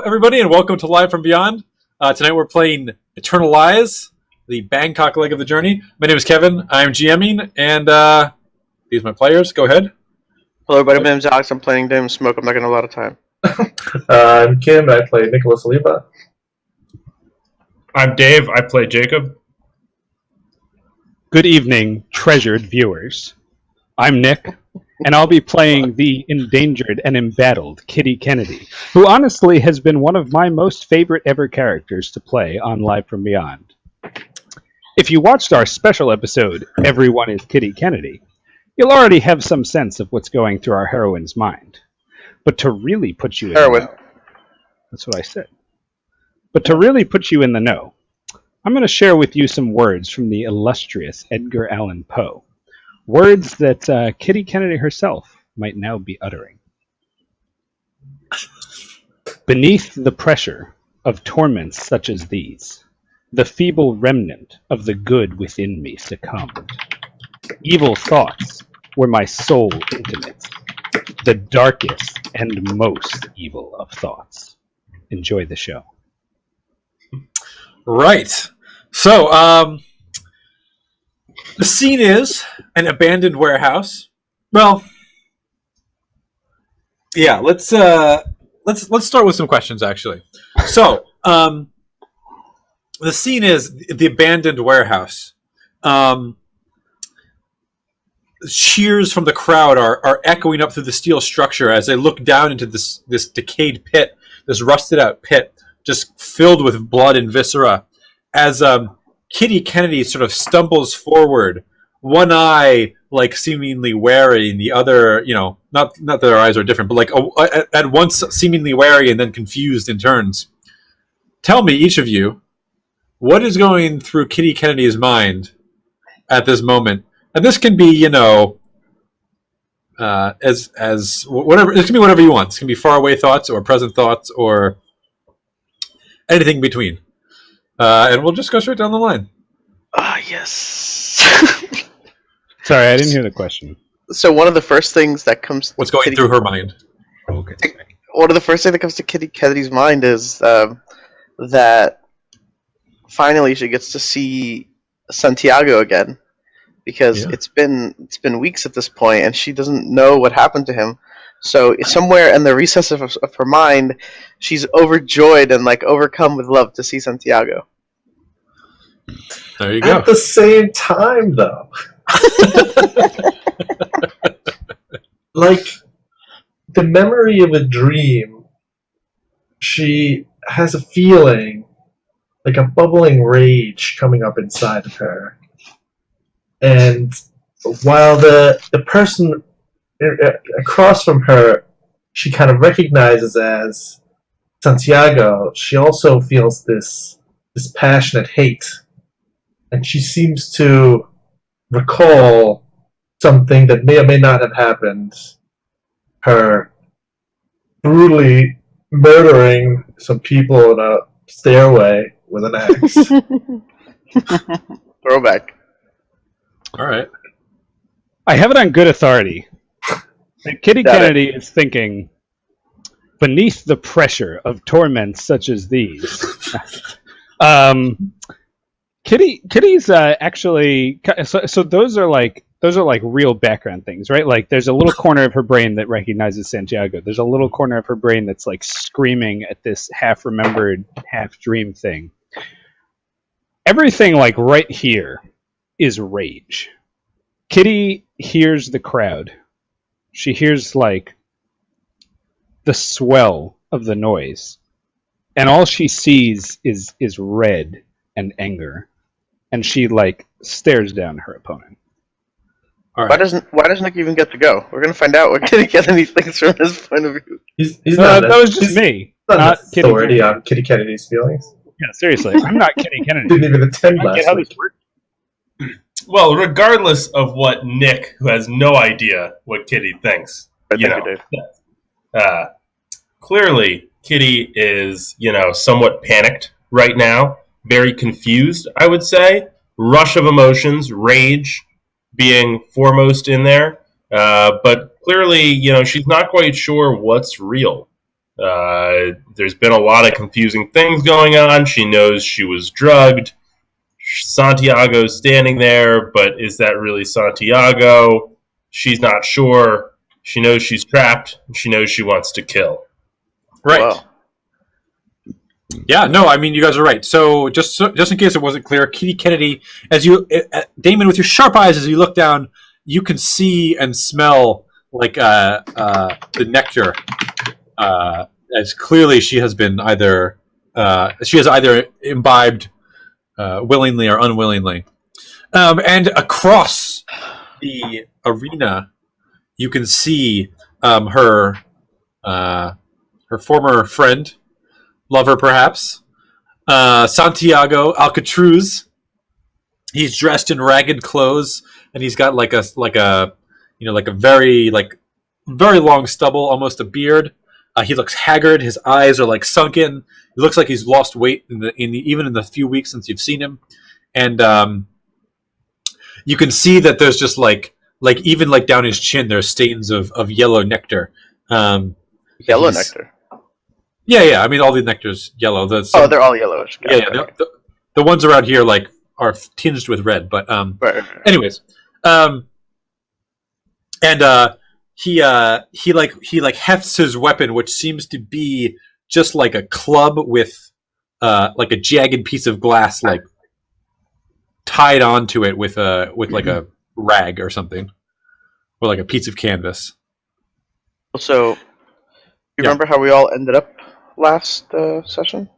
everybody, and welcome to Live from Beyond. Tonight we're playing Eternal Lies, the Bangkok leg of the journey. My name is Kevin. I'm GMing, and these are my players. Go ahead. Hello, everybody. My name is Alex. I'm playing Dim Smoke. I'm not getting a lot of time. I'm Kim. I play Nicholas Oliva. I'm Dave. I play Jacob. Good evening, treasured viewers. I'm Nick, and I'll be playing the endangered and embattled Kitty Kennedy, who honestly has been one of my most favorite ever characters to play on Live from Beyond. If you watched our special episode, Everyone is Kitty Kennedy, you'll already have some sense of what's going through our heroine's mind. But to really put you in the know, that's what I said. But to really put you in the know, I'm going to share with you some words from the illustrious Edgar Allan Poe. Words that Kitty Kennedy herself might now be uttering. Beneath the pressure of torments such as these, the feeble remnant of the good within me succumbed. Evil thoughts were my sole intimates, the darkest and most evil of thoughts. Enjoy the show. Right. So, the scene is an abandoned warehouse. Well, yeah. Let's start with some questions. Actually, so the scene is the abandoned warehouse. Cheers from the crowd are echoing up through the steel structure as they look down into this decayed pit, this rusted out pit, just filled with blood and viscera. As Kitty Kennedy sort of stumbles forward, one eye like seemingly wary, and the other, not that their eyes are different, but like at once seemingly wary and then confused in turns. Tell me, each of you, what is going through Kitty Kennedy's mind at this moment? And this can be, as whatever. It can be whatever you want. It can be faraway thoughts or present thoughts or anything in between. And we'll just go straight down the line. Yes. Sorry, I didn't hear the question. So one of the first things that comes... What's going through her mind? Okay. One of the first things that comes to Kitty Kennedy's mind is that finally she gets to see Santiago again. Because it's been weeks at this point, and she doesn't know what happened to him. So somewhere in the recesses of her mind, she's overjoyed and overcome with love to see Santiago. There you go. At the same time, though, the memory of a dream, she has a feeling like a bubbling rage coming up inside of her. And while the person across from her, she kind of recognizes as Santiago, she also feels this passionate hate. And she seems to recall something that may or may not have happened. Her brutally murdering some people in a stairway with an axe. Throwback. All right. I have it on good authority. Kitty Kennedy is thinking, beneath the pressure of torments such as these. Kitty's actually so those are like real background things, right? Like there's a little corner of her brain that recognizes Santiago. There's a little corner of her brain that's like screaming at this half remembered, half dream thing. Everything like right here is rage. Kitty hears the crowd. She hears like the swell of the noise, and all she sees is red and anger, and she stares down her opponent. All right. Why doesn't Nick even get to go? We're gonna find out what Kitty Kennedy thinks from his point of view. That was just me. Not Kitty Kennedy. On Kitty Kennedy's feelings. Yeah, seriously, I'm not Kitty Kennedy. Didn't even attend last how week. this works. Well, regardless of what Nick, who has no idea what Kitty thinks, clearly Kitty is, somewhat panicked right now, very confused, I would say. Rush of emotions, rage being foremost in there. But clearly, she's not quite sure what's real. There's been a lot of confusing things going on. She knows she was drugged. Santiago's standing there, but is that really Santiago? She's not sure. She knows she's trapped. She knows she wants to kill. Right. Wow. Yeah, no, I mean, you guys are right. So just in case it wasn't clear, Kitty Kennedy, Damon, with your sharp eyes, as you look down, you can see and smell like the nectar. As clearly she has been either imbibed willingly or unwillingly. And across the arena, you can see her former friend, lover perhaps, Santiago Alcatruz. He's dressed in ragged clothes, and he's got like a very long stubble, almost a beard. He looks haggard. His eyes are like sunken. It looks like he's lost weight even in the few weeks since you've seen him, and you can see that there's just like even like down his chin, there's stains of yellow nectar. Yellow nectar. Yeah. I mean, all the nectar's yellow. They're all yellowish. The ones around here are tinged with red. But right. anyways, he hefts his weapon, which seems to be just like a club with like a jagged piece of glass like tied onto it with like a rag or something, or like a piece of canvas. So, you remember how we all ended up last session?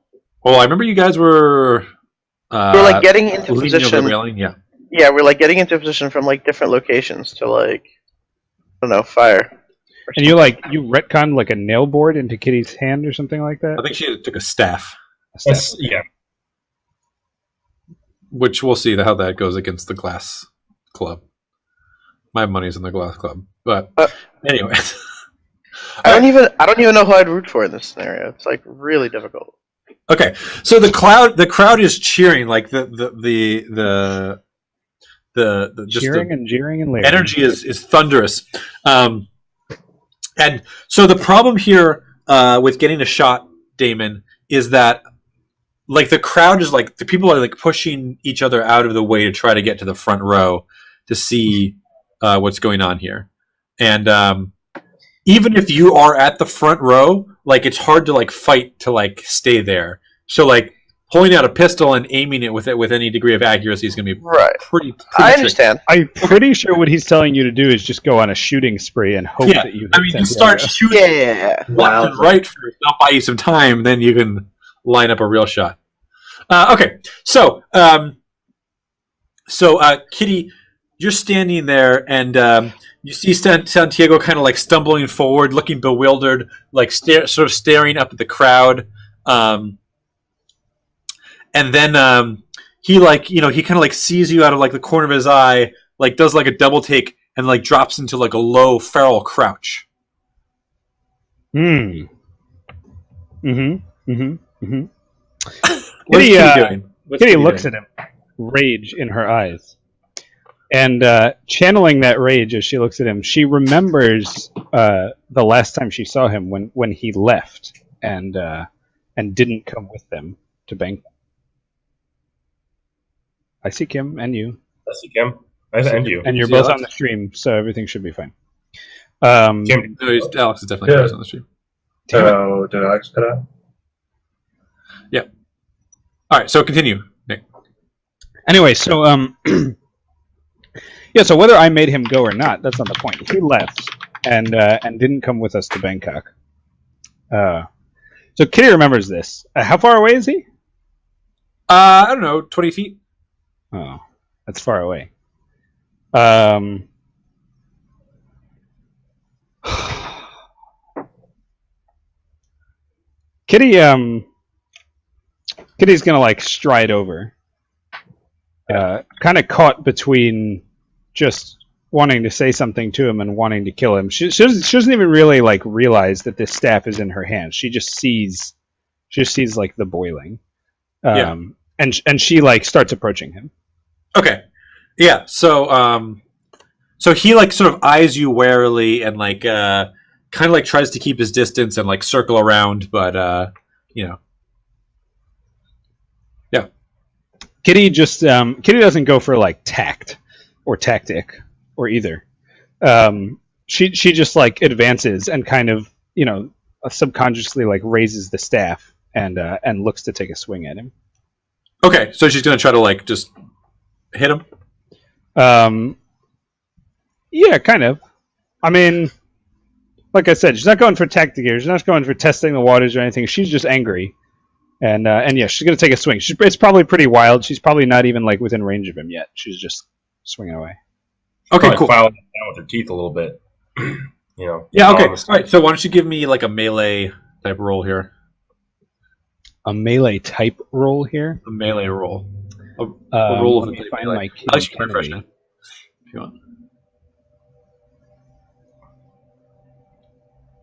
Well, I remember you guys were we're like getting into position. Railing, yeah, we're like getting into position from like different locations to like, I don't know, fire. And you retconned like a nail board into Kitty's hand or something like that? I think she took a staff. Yeah. Which we'll see how that goes against the glass club. My money's in the glass club, but anyway. I don't even know who I'd root for in this scenario. It's like really difficult. Okay, so the crowd is cheering, like the cheering and jeering and leering. Energy is thunderous, and so the problem here with getting a shot, Damon, is that like the crowd is like the people are like pushing each other out of the way to try to get to the front row to see what's going on here, and even if you are at the front row, like it's hard to like fight to like stay there. So like pulling out a pistol and aiming it with any degree of accuracy is going to be pretty I understand. I'm pretty sure what he's telling you to do is just go on a shooting spree and hope that you hit you start shooting left and right first. I'll buy you some time, then you can line up a real shot. Okay, so Kitty, you're standing there and you see Santiago kind of like stumbling forward, looking bewildered, like sort of staring up at the crowd. And then he he kind of like sees you out of like the corner of his eye, like does like a double take and like drops into like a low feral crouch. What What's Kitty doing? Kitty looks at him, rage in her eyes. And channeling that rage as she looks at him, she remembers the last time she saw him when he left and didn't come with them to Bangkok. I see Kim and you. I see Kim. And you. And you're both on the stream, so everything should be fine. Kim. No, Alex is definitely on the stream. So, did Alex cut out? Yeah. All right, so continue, Nick. Anyway, so yeah, so whether I made him go or not, that's not the point. He left and didn't come with us to Bangkok. So Kitty remembers this. How far away is he? I don't know, 20 feet. Oh, that's far away. Kitty's gonna like stride over. Kind of caught between just wanting to say something to him and wanting to kill him. She doesn't even really like realize that this staff is in her hand. She just sees like the boiling. And she like starts approaching him. Okay. Yeah. So he like sort of eyes you warily and like kind kind of like tries to keep his distance and like circle around, but you know. Yeah. Kitty just Kitty doesn't go for like tact or tactic or either. She just like advances and kind of, you know, subconsciously like raises the staff and looks to take a swing at him. Okay, so she's gonna try to like just hit him. Yeah, kind of. I mean, like I said, she's not going for tactic here. She's not going for testing the waters or anything. She's just angry, and yeah, she's gonna take a swing. It's probably pretty wild. She's probably not even like within range of him yet. She's just swinging away. Okay, cool. Filing it down with her teeth a little bit. You know. Yeah. Okay. All right. So why don't you give me like a melee type roll here? A melee type roll here. A melee roll. A roll of let me the find melee. my Alex, you Kitty can refresh Kennedy. me if you want.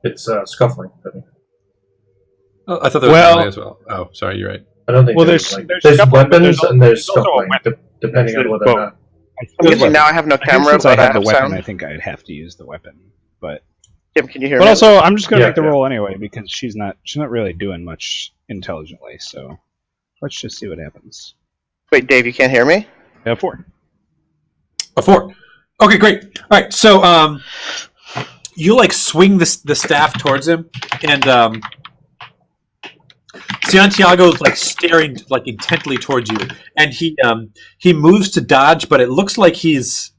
It's scuffling. I think. Oh, I thought there was Well- melee as well. Oh, sorry, you're right. I don't think Well, there's there's weapons scuffling, and there's also a scuffling, weapon. depending on There's whether both. or not. I'm guessing now I have no I think camera, since but I I have the have weapon, sound. I think I'd have to use the weapon. But Kim, can you hear but me? also, I'm just gonna Yeah, make the yeah. roll anyway because she's not really doing much intelligently. So let's just see what happens. Wait, Dave, you can't hear me? 4. A 4. Okay, great. All right, so you like swing the staff towards him, and Santiago's like staring like intently towards you, and he moves to dodge, but it looks like he's,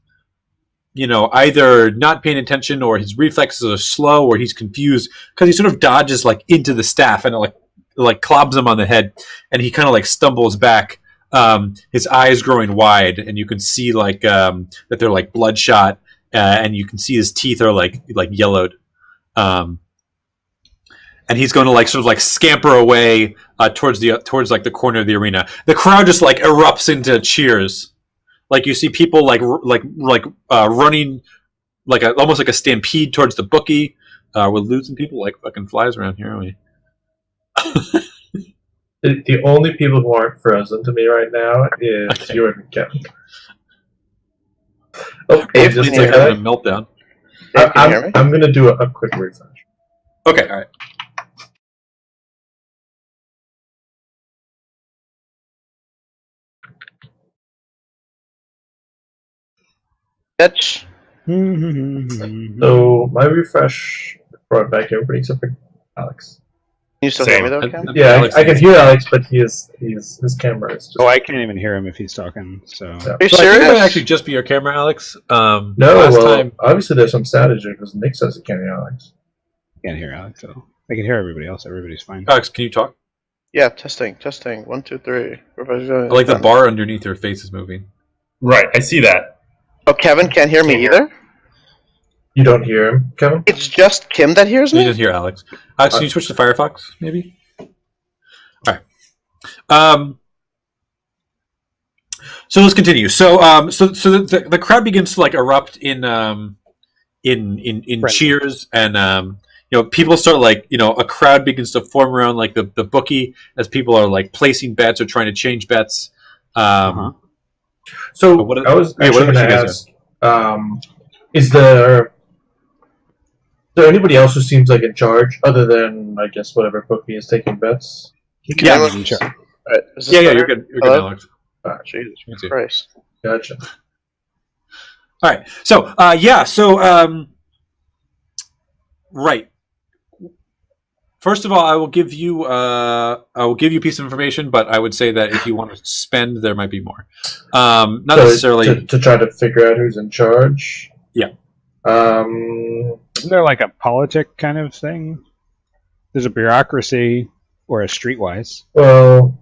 you know, either not paying attention or his reflexes are slow or he's confused because he sort of dodges like into the staff and it like clobs him on the head, and he kind of like stumbles back. His eyes growing wide, and you can see like that they're like bloodshot, and you can see his teeth are like yellowed. And he's going to like sort of like scamper away towards like the corner of the arena. The crowd just like erupts into cheers. Like you see people like running like almost like a stampede towards the bookie. We're losing people like fucking flies around here, aren't we? The only people who aren't frozen to me right now is Okay. you and Kevin. Oh, Dave, just It's can like you hear having a meltdown. Dave, can you hear me? I'm going to do a quick refresh. Okay, all right. Bitch. So my refresh brought back everybody except for Alex. Can you still Same. hear me though, Kim? Yeah, Alex I can is- hear Alex, but his camera is just... Oh, I can't even hear him if he's talking. So Yeah. Are you So I think it serious? might actually just be your camera, Alex. No, last well, time. obviously there's some static because Nick says he can't hear Alex. can't hear Alex. So I can hear everybody else. Everybody's fine. Alex, can you talk? Yeah, testing. 1, 2, 3. I like the bar underneath your face is moving. Right, I see that. Oh, Kevin can't hear me either? You don't hear him, Kevin? It's just Kim that hears You me? just hear Alex. Alex, can you switch to Firefox, maybe? All right. So let's continue. So the crowd begins to like erupt in Frenzy. cheers, and you know, people start like, you know, a crowd begins to form around like the bookie as people are like placing bets or trying to change bets. So what- I was yeah, actually what going to else ask, is there anybody else who seems like in charge other than, I guess, whatever bookie is taking bets? Yeah, Hello? I'm sure. Alright, is this Yeah, better? you're good. You're Hello? good, Alex. Jesus You can see. Christ. Gotcha. All right. So right. First of all, I will give you a piece of information, but I would say that if you want to spend, there might be more. Not So necessarily. to try to figure out who's in charge. Yeah. Isn't there like a politic kind of thing? There's a bureaucracy or a streetwise. Well,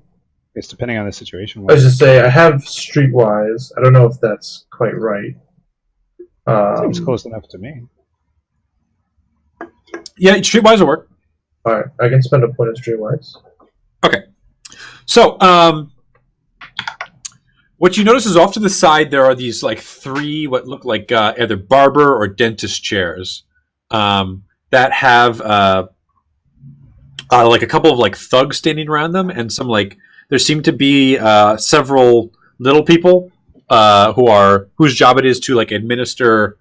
It's depending on the situation. I was just say I have streetwise. I don't know if that's quite right. Seems close enough to me. Yeah, streetwise will work. All right, I can spend a point of streetwise. Okay. So, what you notice is off to the side there are these like 3 what look like either barber or dentist chairs that have like a couple of like thugs standing around them, and some like there seem to be several little people whose job it is to like administer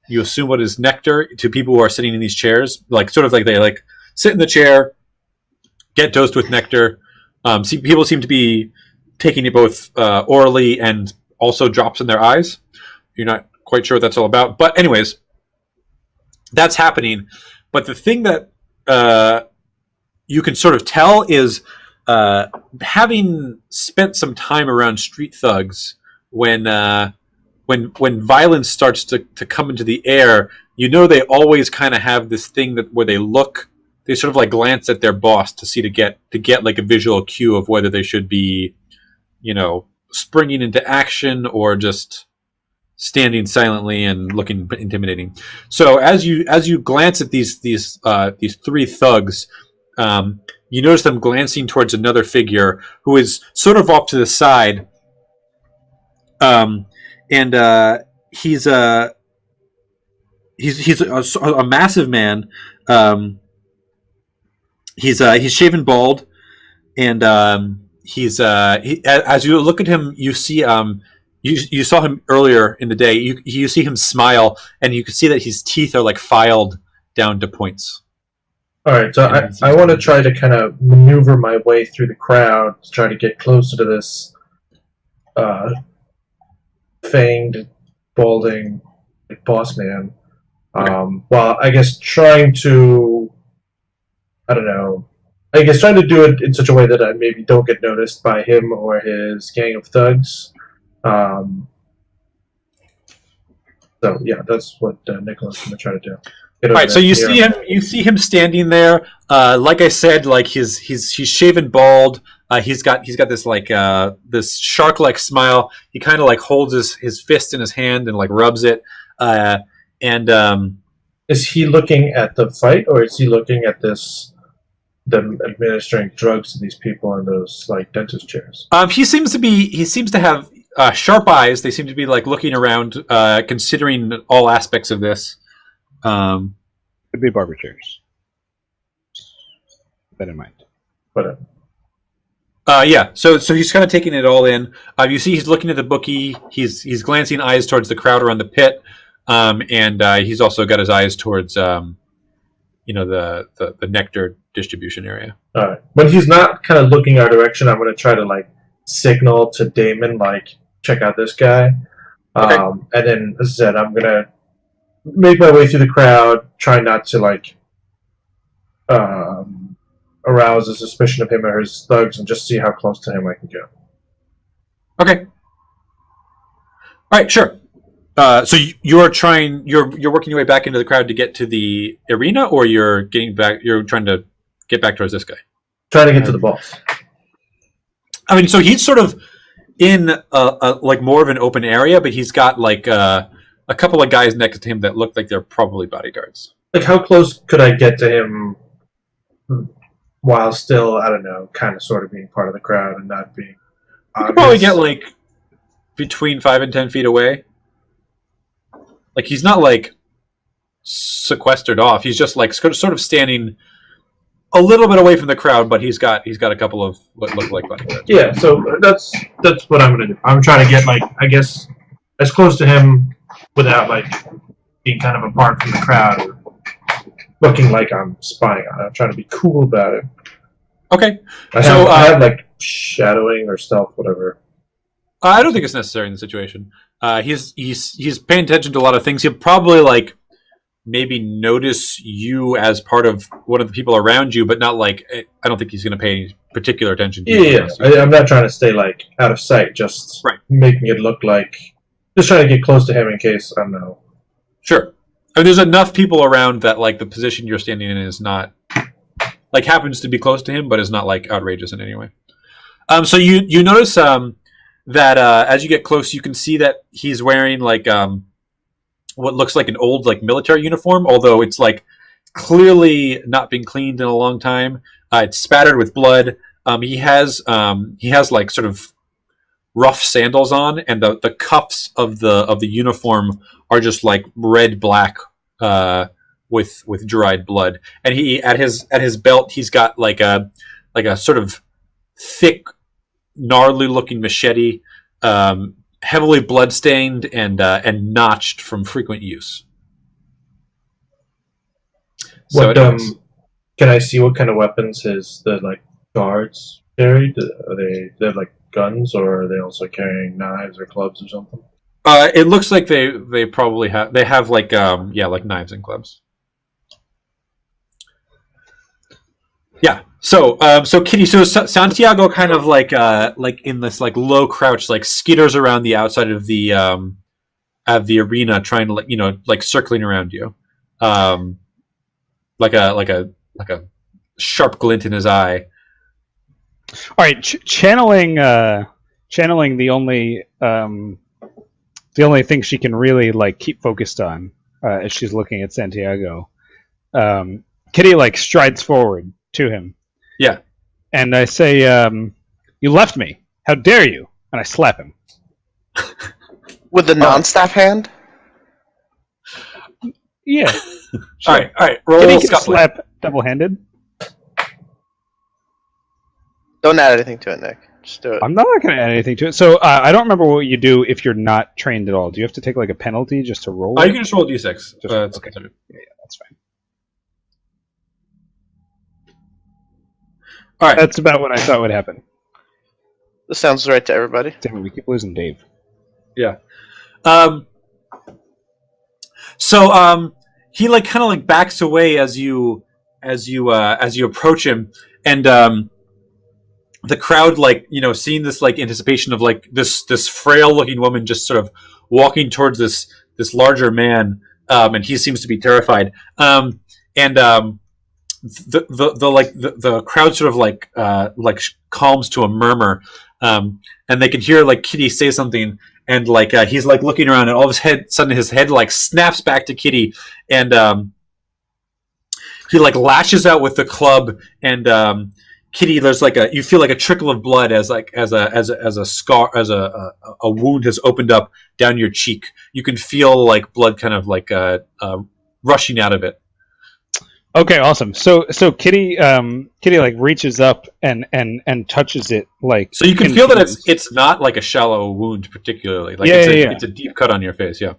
you assume what is nectar to people who are sitting in these chairs, like sort of like they like sit in the chair, get dosed with nectar. People seem to be taking it both orally and also drops in their eyes. You're not quite sure what that's all about, but anyways, that's happening. But the thing that you can sort of tell is having spent some time around street thugs, when violence starts to come into the air, you know they always kind of have this thing that where they sort of like glance at their boss to get like a visual cue of whether they should be, springing into action or just standing silently and looking intimidating. So as you glance at these three thugs, you notice them glancing towards another figure who is sort of off to the side, and he's a massive man. He's shaven bald, and as you look at him, you see you saw him earlier in the day. You see him smile, and you can see that his teeth are like filed down to points. All right, so I want to try to kind of maneuver my way through the crowd to try to get closer to this fanged, balding boss man. While I guess trying to, I don't know, I guess trying to do it in such a way that I maybe don't get noticed by him or his gang of thugs. So yeah, that's what Nicholas is going to try to do. All right, so you see him standing there. Like I said, like he's shaven bald. He's got this like this shark-like smile. He kind of like holds his fist in his hand and like rubs it. Is he looking at the fight, or is he looking at them administering drugs to these people in those like dentist chairs? He seems to have sharp eyes. They seem to be like looking around, considering all aspects of this. Could be barber chairs. Keep that in mind. Whatever. Yeah. So he's kind of taking it all in. You see, he's looking at the bookie. He's glancing eyes towards the crowd around the pit, and he's also got his eyes towards the nectar distribution area. All right. When he's not kind of looking our direction, I'm going to try to like signal to Damon, like, check out this guy. Okay. And then, as I said, I'm going to make my way through the crowd, try not to like arouse a suspicion of him or his thugs, and just see how close to him I can go. Okay. All right, sure. So you're working your way back into the crowd to get to the arena, or you're trying to get back towards this guy? Trying to get to the boss. I mean, so he's sort of in like more of an open area, but he's got like a couple of guys next to him that look like they're probably bodyguards. Like, how close could I get to him while still, I don't know, kind of sort of being part of the crowd and not being obvious? You could probably get like between 5 and 10 feet away. Like, he's not like sequestered off. He's just like sort of standing a little bit away from the crowd, but he's got a couple of what look like bodyguards. Yeah, so that's what I'm gonna do. I'm trying to get, like, I guess, as close to him without like being kind of apart from the crowd or looking like I'm spying on him. I'm trying to be cool about it. Okay. I have like shadowing or stealth, whatever. I don't think it's necessary in the situation. He's paying attention to a lot of things. He'll probably like maybe notice you as part of one of the people around you, but not like, I don't think he's going to pay any particular attention to you. Yeah. I'm not trying to stay like out of sight, just making it look like, just trying to get close to him in case, I don't know. Sure. I mean, there's enough people around that like the position you're standing in is not like happens to be close to him, but is not like outrageous in any way. So you notice that as you get close, you can see that he's wearing like what looks like an old like military uniform, although it's like clearly not been cleaned in a long time. It's spattered with blood. He has like sort of rough sandals on, and the cuffs of the uniform are just like red black with dried blood. And he at his belt he's got like a sort of thick, gnarly looking machete, heavily bloodstained and notched from frequent use. So What anyways. can I see what kind of weapons the guards carried? Are they like guns, or are they also carrying knives or clubs or something? It looks like they probably have like like knives and clubs. Yeah. So Kitty, Santiago kind of like in this like low crouch, like skitters around the outside of the arena, trying to like circling around you, um, like a sharp glint in his eye. All right, channeling the only thing she can really like keep focused on as she's looking at Santiago. Kitty like strides forward to him. Yeah. And I say, "You left me. How dare you?" And I slap him. With the non-staff hand? Yeah. Sure. All right. Roll Kitty can scuffling. slap double-handed. Don't add anything to it, Nick. Just do it. I'm not going to add anything to it. So I don't remember what you do if you're not trained at all. Do you have to take like a penalty just to roll? You can just roll a d6. Just, okay. Yeah, that's fine. All right. That's about what I thought would happen. This sounds right to everybody. Damn it, we keep losing Dave. Yeah. He like kind of like backs away as you approach him, and the crowd, like, seeing this like anticipation of like this frail looking woman just sort of walking towards this larger man, and he seems to be terrified. The crowd sort of like calms to a murmur, and they can hear like Kitty say something, and like he's like looking around, and all of a sudden his head like snaps back to Kitty, and he like lashes out with the club, and Kitty, there's like you feel like a trickle of blood as a scar, as a wound has opened up down your cheek. You can feel like blood kind of like rushing out of it. Okay, awesome. So Kitty like reaches up and touches it, like, so you can feel that it's not like a shallow wound particularly. Like it's a deep cut on your face. Yeah.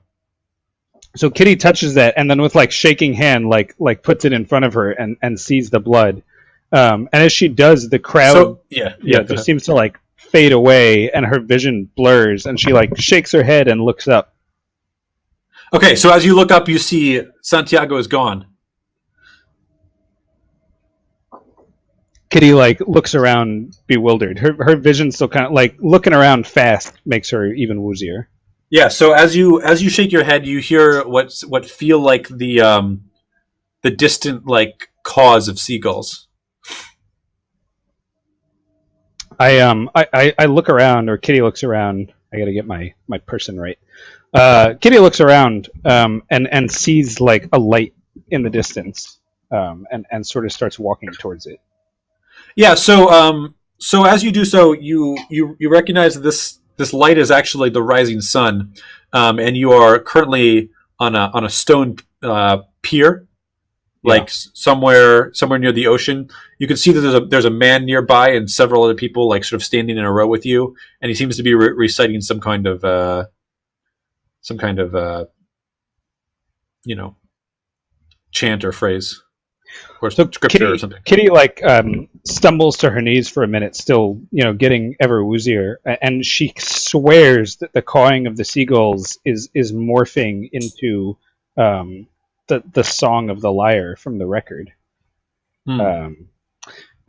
So Kitty touches that, and then with like shaking hand, like puts it in front of her and sees the blood. And as she does, the crowd just seems to like fade away, and her vision blurs, and she like shakes her head and looks up. Okay, so as you look up, you see Santiago is gone. Kitty like looks around bewildered. Her vision's still kind of like looking around fast makes her even woozier. Yeah. So as you shake your head, you hear what feel like the distant like caws of seagulls. I look around, or Kitty looks around. I got to get my person right. Kitty looks around and sees like a light in the distance, and sort of starts walking towards it. Yeah, so as you do so, you recognize that this light is actually the rising sun, and you are currently on a stone pier, like somewhere near the ocean. You can see that there's a man nearby and several other people like sort of standing in a row with you, and he seems to be reciting some kind of chant or phrase. Or so scripture or something. Kitty like stumbles to her knees for a minute, still getting ever woozier, and she swears that the cawing of the seagulls is morphing into the song of the lyre from the record.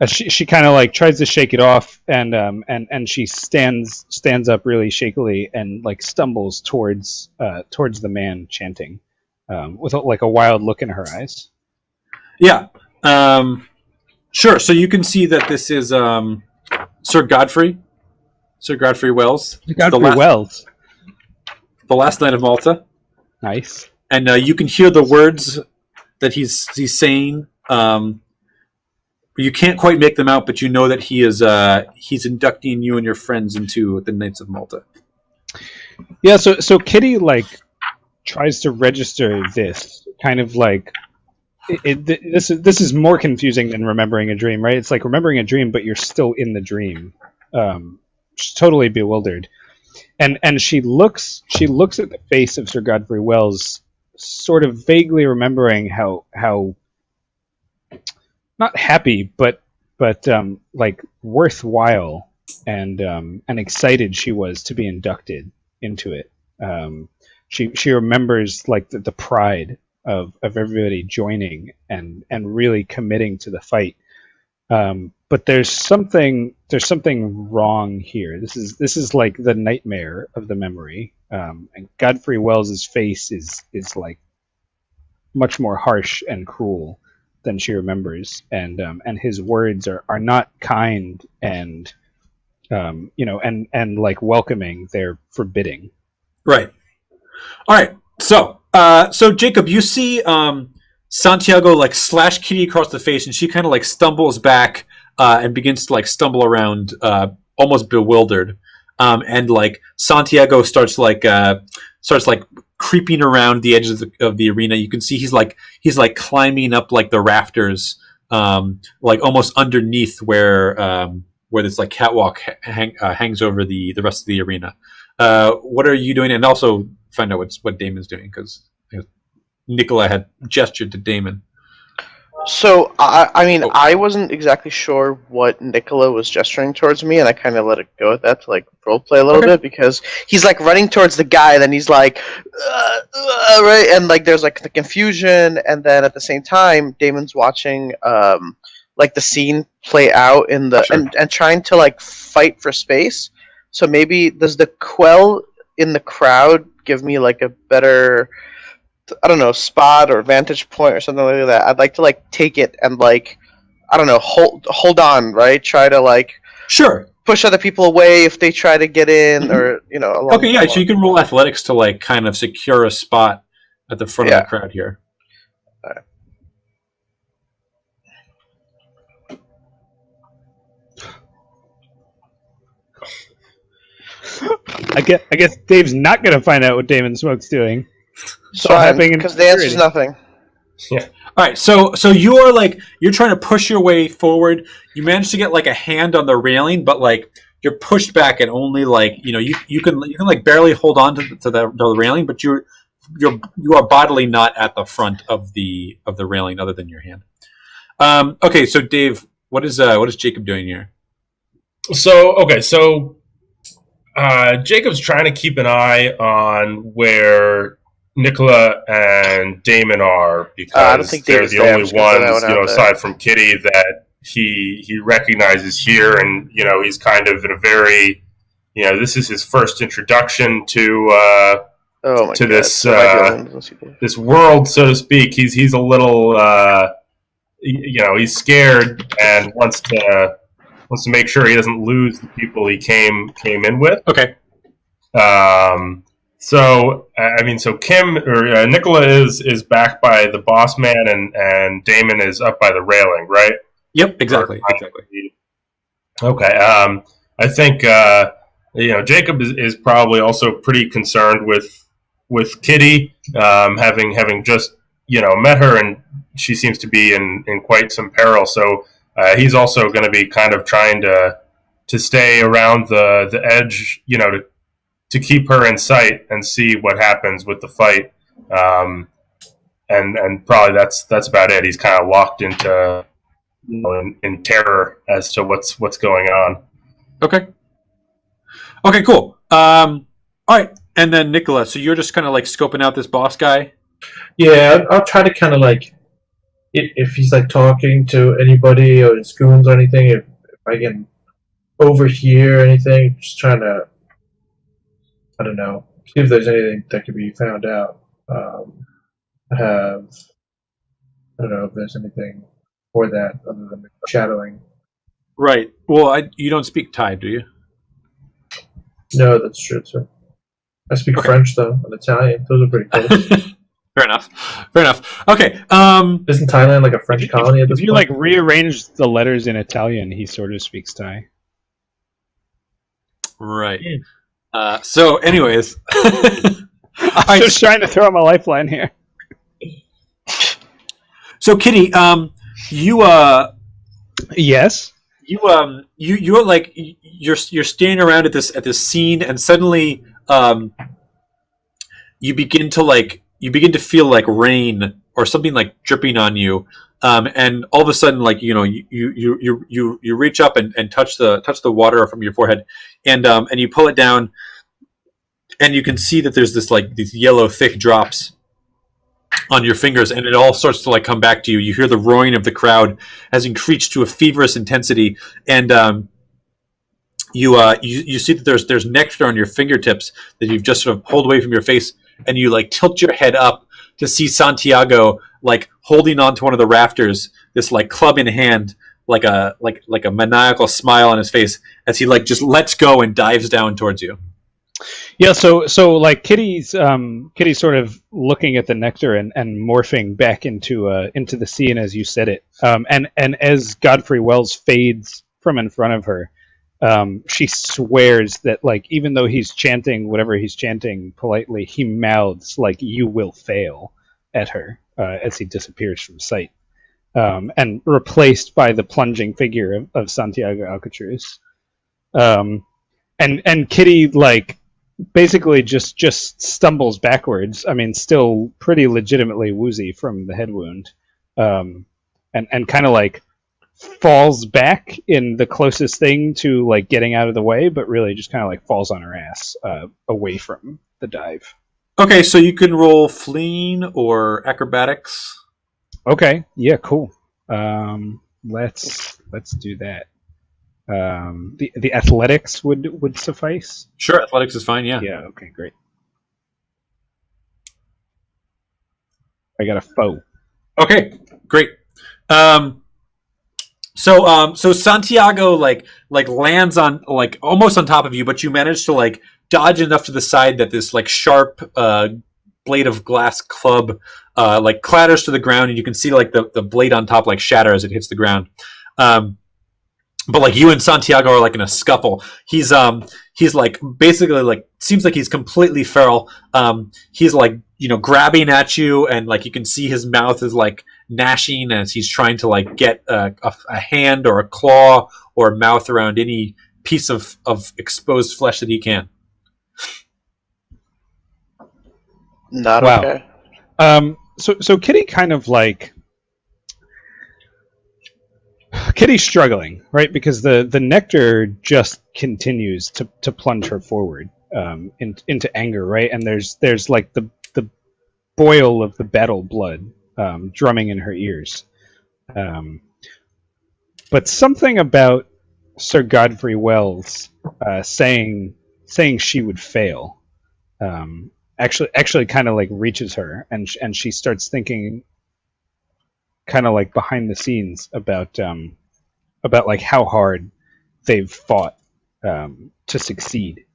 She kind of like tries to shake it off, and she stands up really shakily and like stumbles towards the man chanting, with like a wild look in her eyes. Yeah. Sure. So you can see that this is Sir Godfrey Wells. Wells. The last knight of Malta. Nice. And you can hear the words that he's saying. You can't quite make them out, but you know that he's inducting you and your friends into the Knights of Malta. Yeah. So Kitty like tries to register this kind of like. This is more confusing than remembering a dream, right? It's like remembering a dream, but you're still in the dream. She's totally bewildered, and she looks at the face of Sir Godfrey Wells, sort of vaguely remembering how not happy, but like worthwhile and excited she was to be inducted into it. She remembers like the pride of everybody joining and really committing to the fight. But there's something wrong here. This is like the nightmare of the memory. And Godfrey Wells's face is like much more harsh and cruel than she remembers, and his words are not kind and and like welcoming. They're forbidding. Right. All right. So Jacob, you see Santiago like slash Kitty across the face, and she kind of like stumbles back and begins to like stumble around, almost bewildered. And like Santiago starts creeping around the edges of the arena. You can see he's like climbing up like the rafters, like almost underneath where this like catwalk hangs over the rest of the arena. What are you doing? And also find out what Damon's doing, because Nicola had gestured to Damon. So, I wasn't exactly sure what Nicola was gesturing towards me, and I kind of let it go at that to, like, roleplay a little bit, because he's, like, running towards the guy, then he's like, right, and, like, there's, like, the confusion, and then at the same time, Damon's watching, like, the scene play out in the, Sure. and trying to, like, fight for space. So maybe, does the quell in the crowd give me, like, a better, I don't know, spot or vantage point or something like that? I'd like to like take it and like, I don't know, hold on, right? Try to like Sure. push other people away if they try to get in, or along Okay, yeah. So you can roll athletics to like kind of secure a spot at the front of the crowd here. I guess Dave's not going to find out what Damon Smoke's doing. because the answer's nothing. Yeah. All right, so you're trying to push your way forward. You manage to get like a hand on the railing, but like you're pushed back, and only like you can like barely hold on to the railing, but you are bodily not at the front of the railing, other than your hand. Okay, so Dave, what is Jacob doing here? So Jacob's trying to keep an eye on where Nicola and Damon are, I don't think they're Damon's the there. I'm only just gonna throw that ones, one out aside from Kitty, that he recognizes here, and he's kind of in a very, this is his first introduction to this this world, so to speak. He's a little, he's scared and wants to make sure he doesn't lose the people he came in with. Okay. So Kim or Nicola is back by the boss man, and Damon is up by the railing, right? Yep, exactly. Okay. I think Jacob is probably also pretty concerned with Kitty, having just met her, and she seems to be in quite some peril. So he's also going to be kind of trying to stay around the edge, to keep her in sight and see what happens with the fight. And probably that's about it. He's kind of locked into in terror as to what's going on. Okay, cool. All right, and then Nicola, so you're just kind of like scoping out this boss guy? Yeah, I'll try to kind of like, if he's like talking to anybody or his goons or anything, if I can overhear anything, just trying to, I don't know, see if there's anything that could be found out. I don't know if there's anything for that other than shadowing. Right. Well, you don't speak Thai, do you? No, that's true, too. I speak French, though, and Italian. Those are pretty close. Fair enough. Okay. Isn't Thailand like a French colony at this point? If you like rearrange the letters in Italian, he sort of speaks Thai. Right. So, anyways, I'm just trying to throw him a lifeline here. So, Kitty, yes, you're like you're standing around at this scene, and suddenly you begin to feel like rain or something like dripping on you, and all of a sudden, like you reach up and touch the water from your forehead, and you pull it down, and you can see that there's these yellow thick drops on your fingers, and it all starts to like come back to you. You hear the roaring of the crowd has increased to a feverish intensity, and you see that there's nectar on your fingertips that you've just sort of pulled away from your face, and you like tilt your head up to see Santiago like holding on to one of the rafters, this like club in hand, like a maniacal smile on his face as he like just lets go and dives down towards you. Yeah, so like Kitty's sort of looking at the nectar and morphing back into the scene as you said it. And as Godfrey Wells fades from in front of her, she swears that like even though he's chanting whatever he's chanting politely, he mouths like "you will fail" at her as he disappears from sight, and replaced by the plunging figure of Santiago Alcatraz. And Kitty like basically just stumbles backwards. I mean, still pretty legitimately woozy from the head wound, and kind of like falls back in the closest thing to like getting out of the way, but really just kind of like falls on her ass away from the dive. Okay, so you can roll fleeing or acrobatics. Okay, yeah, cool. Let's do that. The athletics would suffice. Sure, athletics is fine. Yeah. Yeah. Okay. Great. I got a foe. Okay. Great. So Santiago like lands on like almost on top of you, but you manage to like dodge enough to the side that this like sharp blade of glass club like clatters to the ground, and you can see like the blade on top like shatter as it hits the ground. But like you and Santiago are like in a scuffle. He's like basically like seems like he's completely feral. He's like grabbing at you, and like you can see his mouth is like gnashing as he's trying to like get a hand or a claw or a mouth around any piece of exposed flesh that he can. Not wow. okay. So Kitty kind of like. Kitty's struggling, right? Because the nectar just continues to plunge her forward into anger, right? And there's like the boil of the battle blood drumming in her ears. But something about Sir Godfrey Wells saying she would fail actually kind of like reaches her, and she starts thinking kind of like behind the scenes about like how hard they've fought to succeed,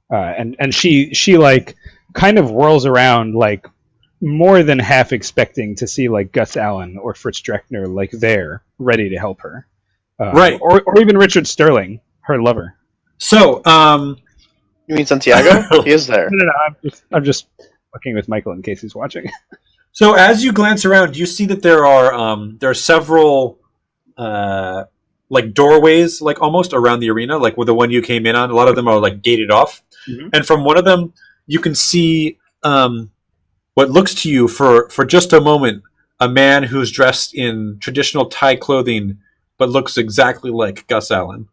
and she like kind of whirls around like more than half expecting to see like Gus Allen or Fritz Dreckner like there ready to help her, right? Or even Richard Sterling, her lover. So, you mean Santiago? He is there. No. I'm just fucking with Michael in case he's watching. So as you glance around, you see that there are several like doorways, like almost around the arena, like with the one you came in on. A lot of them are like gated off, and from one of them you can see what looks to you for just a moment a man who's dressed in traditional Thai clothing, but looks exactly like Gus Allen.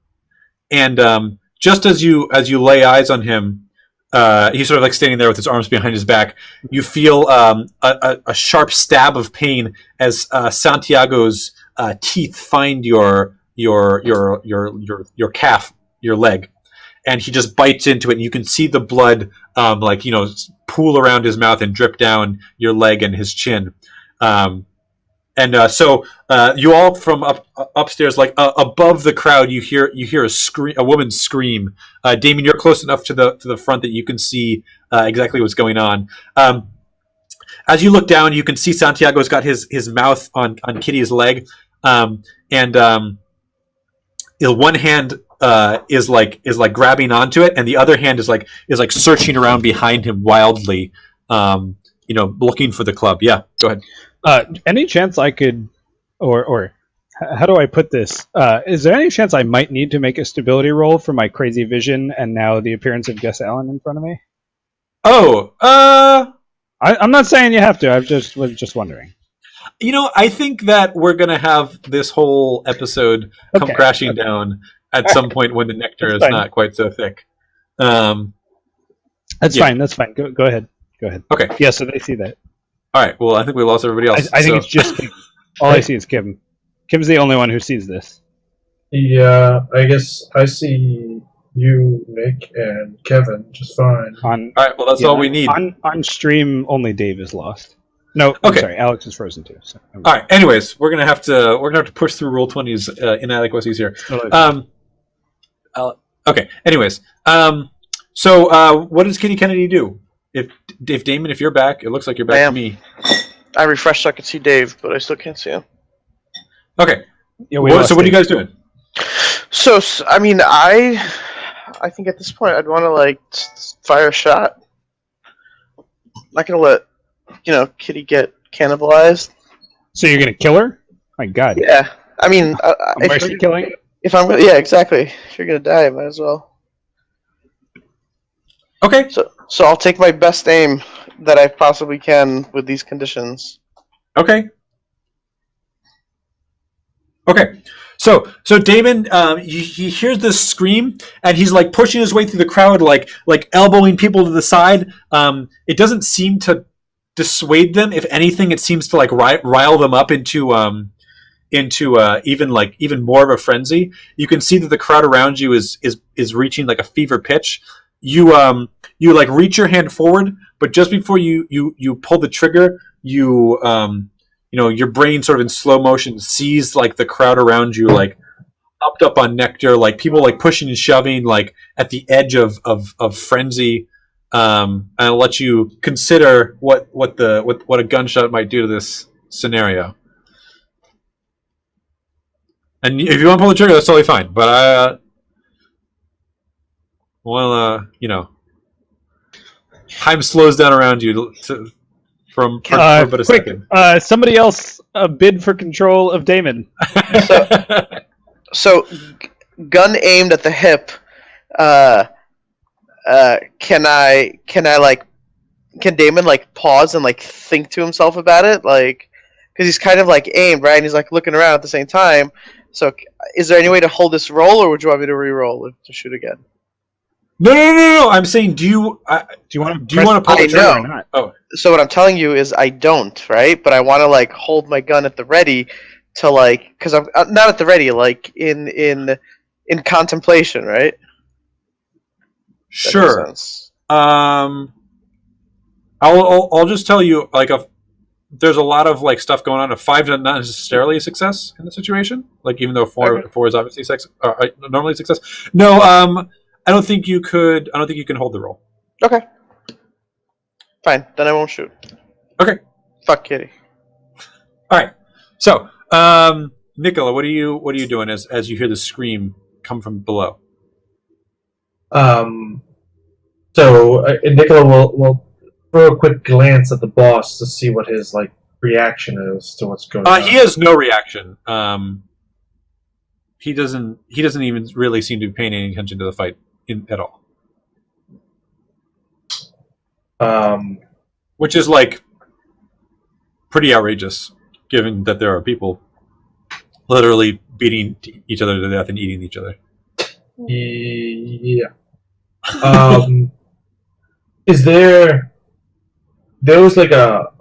And just as you lay eyes on him. He's sort of like standing there with his arms behind his back. You feel a sharp stab of pain as Santiago's teeth find your calf, your leg, and he just bites into it. And you can see the blood, pool around his mouth and drip down your leg and his chin. So you all from upstairs, like above the crowd, you hear a scream, a woman's scream. Damien, you're close enough to the front that you can see exactly what's going on. As you look down, you can see Santiago's got his mouth on Kitty's leg, and one hand is like grabbing onto it, and the other hand is like searching around behind him wildly, looking for the club. Yeah, go ahead. Any chance I could, or how do I put this? Is there any chance I might need to make a stability roll for my crazy vision and now the appearance of Gus Allen in front of me? Oh, I'm not saying you have to. I was just wondering. I think that we're going to have this whole episode come crashing down at some point when the nectar is not quite so thick. That's fine. That's fine. Go ahead. Okay. Yeah, so they see that. All right. Well, I think we lost everybody else. I think it's just Kim. All I see is Kim. Kim's the only one who sees this. Yeah, I guess I see you, Nick, and Kevin just fine. All right. Well, that's all we need. On stream, only Dave is lost. No, I'm sorry. Alex is frozen too. So all right. Anyways, we're gonna have to push through Roll20's inadequacies here. Okay. Anyways, so what does Kitty Kennedy do? If Damon, if you're back, it looks like you're back to me. I refreshed so I could see Dave, but I still can't see him. Okay. Yeah, so what are you guys doing? So I mean, I think at this point I'd want to like fire a shot. I'm not gonna let Kitty get cannibalized. So you're gonna kill her? My God. Yeah. I mean, mercy killing. If I'm gonna, yeah, exactly. If you're gonna die, I might as well. Okay. So I'll take my best aim that I possibly can with these conditions. Okay. So Damon, he hears this scream, and he's like pushing his way through the crowd, like elbowing people to the side. It doesn't seem to dissuade them. If anything, it seems to like rile them up into even more of a frenzy. You can see that the crowd around you is reaching like a fever pitch. You like reach your hand forward, but just before you pull the trigger, your brain sort of in slow motion sees like the crowd around you like hopped up on nectar, like people like pushing and shoving, like at the edge of frenzy. And I'll let you consider what a gunshot might do to this scenario. And if you want to pull the trigger, that's totally fine. But time slows down around you for but a second. Somebody else bid for control of Damon. So gun aimed at the hip. Can Damon like pause and like think to himself about it, like, because he's kind of like aimed, right? And he's like looking around at the same time. So is there any way to hold this roll, or would you want me to re-roll to shoot again? No. I'm saying, do you want to pull the trigger or not? Oh, so what I'm telling you is I don't, right? But I want to like hold my gun at the ready to like, because I'm not at the ready, like in contemplation, right? Sure. I'll just tell you, like, there's a lot of like stuff going on. A 5 is not necessarily a success in the situation. Like, even though 4 is obviously normally a success. No, I don't think you could. I don't think you can hold the roll. Okay. Fine, then I won't shoot. Okay. Fuck Kitty. All right. So, Nicola, what are you doing as you hear the scream come from below? So Nicola will throw a quick glance at the boss to see what his like reaction is to what's going on. He has no reaction. He doesn't even really seem to be paying any attention to the fight at all. Which is like pretty outrageous, given that there are people literally beating each other to death and eating each other. Yeah. Is there was like a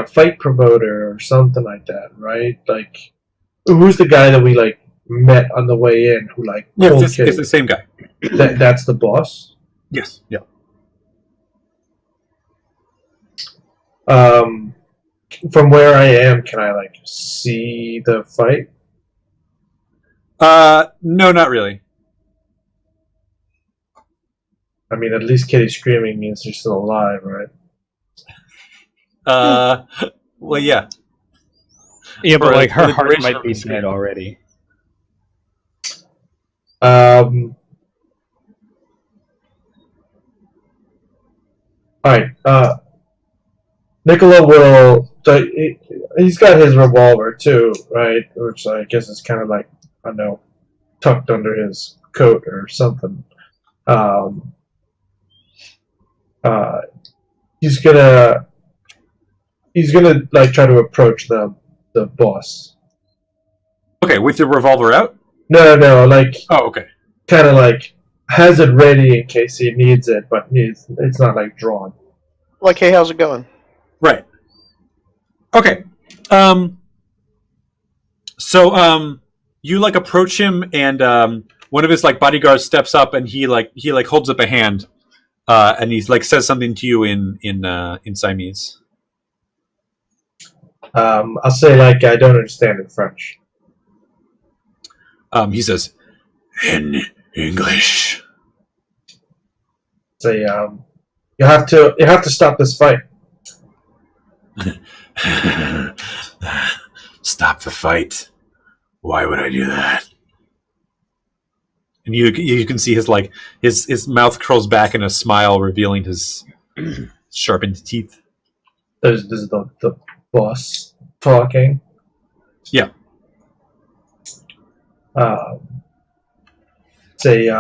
fight promoter or something like that, right? Like, who's the guy that we like met on the way in who like it's the same guy. That's the boss? Yes. Yeah. From where I am, can I like see the fight? No, not really. I mean, at least Kitty screaming means she's still alive, right? Well, yeah. Yeah, but like her heart might be dead already. Alright, Nicola will... So he's got his revolver, too, right? Which I guess is kind of like, I don't know, tucked under his coat or something. He's gonna he's gonna like try to approach the boss. Okay, with your revolver out? No, like Oh, okay. kind of like has it ready in case he needs it, but it's not like drawn. Like, hey, how's it going? Right. Okay. So you like approach him, and one of his like bodyguards steps up, and he holds up a hand, and he's like says something to you in Siamese. I'll say like I don't understand in French. He says, in English. Say you have to stop this fight. Stop the fight. Why would I do that? And you can see his mouth curls back in a smile, revealing his sharpened teeth. This is the boss talking. Yeah. Say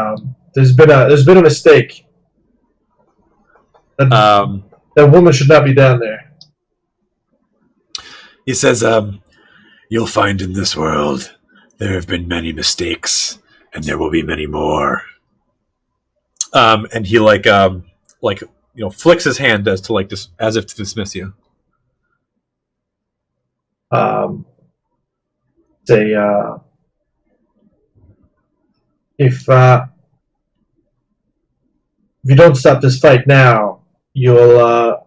there's been a mistake. That woman should not be down there. He says, you'll find in this world there have been many mistakes, and there will be many more. And he flicks his hand as if to dismiss you. Say if you don't stop this fight now, you'll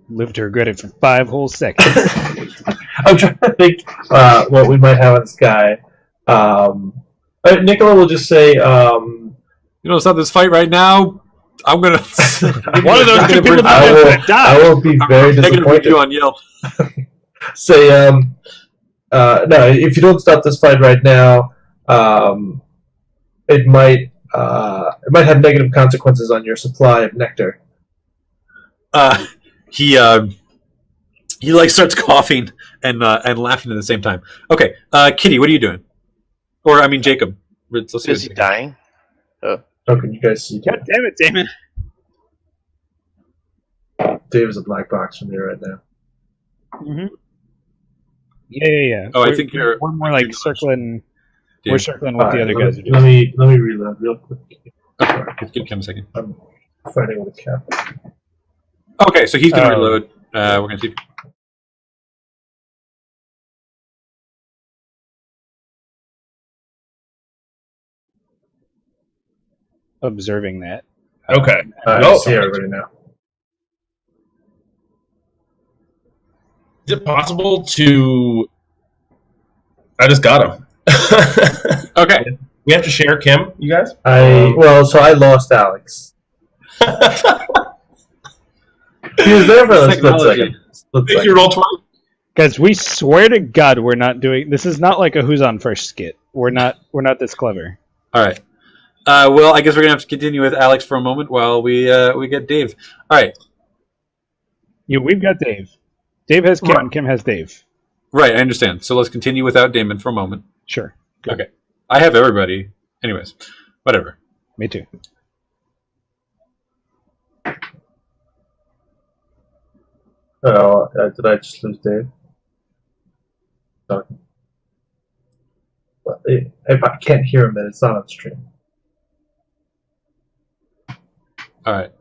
live to regret it for 5 whole seconds. I'm trying to think what we might have on this guy. Nicola will just say, You don't stop this fight right now, I'm gonna. One of those two people I die. will be very disappointed. You on Yelp. Say, no, if you don't stop this fight right now, it might have negative consequences on your supply of nectar. He starts coughing and laughing at the same time. Okay, Kitty, what are you doing? Or I mean, Jacob. Let's see. Is he dying? Oh, can you guys see? God damn it, Damon. Dave is a black box for me right now. Mm-hmm. Yeah. Oh, I think you're. We're more like circling. Dave. We're circling what the other guys are Let doing. me reload real quick. Give him a second. I'm fighting with a cap. Okay, so he's going to reload. We're going to see. Observing that. Okay. I see everybody now. Is it possible to... I just got him. Okay. We have to share Kim, you guys? So I lost Alex. He was there for a split second. Make your roll 20. Guys, we swear to God we're not doing... This is not like a Who's On First skit. We're not this clever. All right. Well, I guess we're going to have to continue with Alex for a moment while we get Dave. All right. We've got Dave. Dave has Kim, and Kim has Dave. Right, I understand. So let's continue without Damon for a moment. Sure. Good. Okay. I have everybody. Anyways, whatever. Me too. Oh, did I just lose Dave? Talking. Well, if I can't hear him, then it's not on stream. All right.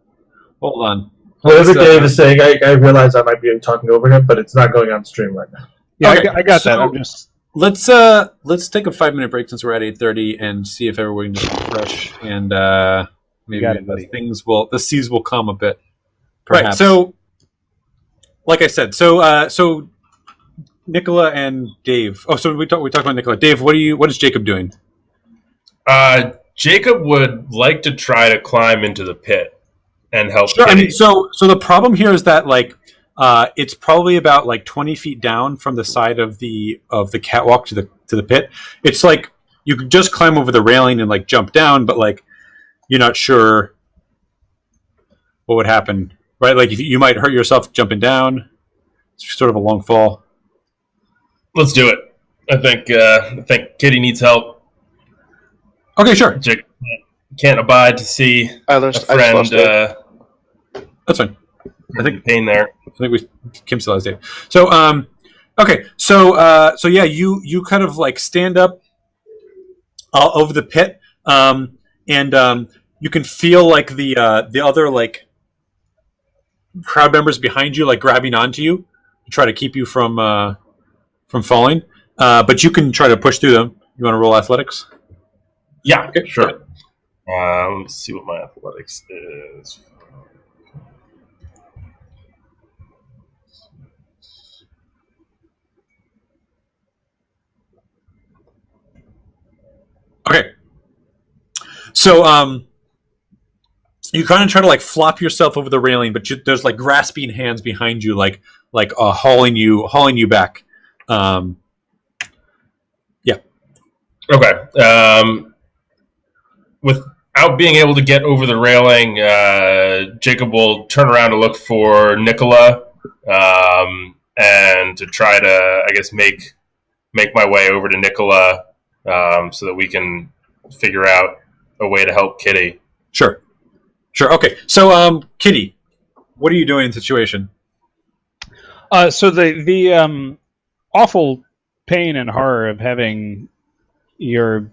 Hold on. Whatever Dave is saying, I realize I might be talking over him, but it's not going on stream right now. Yeah, Okay, I got so- that. I'm just... Let's take a 5-minute break since we're at 8:30 and see if everyone can just refresh and maybe got it, buddy. the seas will calm a bit. Perhaps. Right. So, like I said, so Nicola and Dave. Oh, so we talked about Nicola. Dave, what is Jacob doing? Jacob would like to try to climb into the pit and help. Sure. Kitty. I mean, so the problem here is that it's probably about 20 feet down from the side of the catwalk to the pit. It's like you could just climb over the railing and jump down, but you're not sure what would happen, right? Like if you might hurt yourself jumping down. It's sort of a long fall. Let's do it. I think Kitty needs help. Okay, sure. Jacob can't abide to see a friend. That's fine. I think pain there. Kim still has Dave. So okay, so yeah, you kind of like stand up over the pit, and you can feel like the other like crowd members behind you like grabbing onto you to try to keep you from falling. But you can try to push through them. You want to roll athletics? Yeah, Okay, sure. Let me see what my athletics is. Okay. So you kind of try to like flop yourself over the railing, but there's like grasping hands behind you, like hauling you back. Yeah. Okay. Without being able to get over the railing, Jacob will turn around to look for Nicola, and to try to, I guess, make my way over to Nicola, so that we can figure out a way to help Kitty. Sure. Okay. So, Kitty, what are you doing in the situation? So the awful pain and horror of having your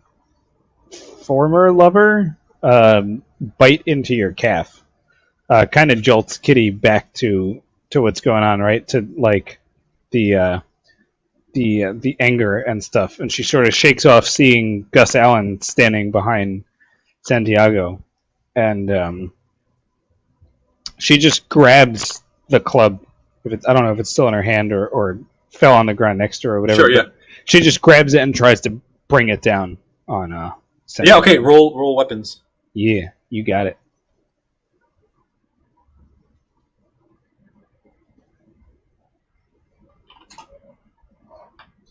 former lover bite into your calf kind of jolts Kitty back to what's going on, right? To like the anger and stuff, and she sort of shakes off seeing Gus Allen standing behind Santiago, and she just grabs the club. I don't know if it's still in her hand or fell on the ground next to her or whatever. Sure, yeah. She just grabs it and tries to bring it down on Santiago. Yeah, okay. Roll weapons. Yeah, you got it.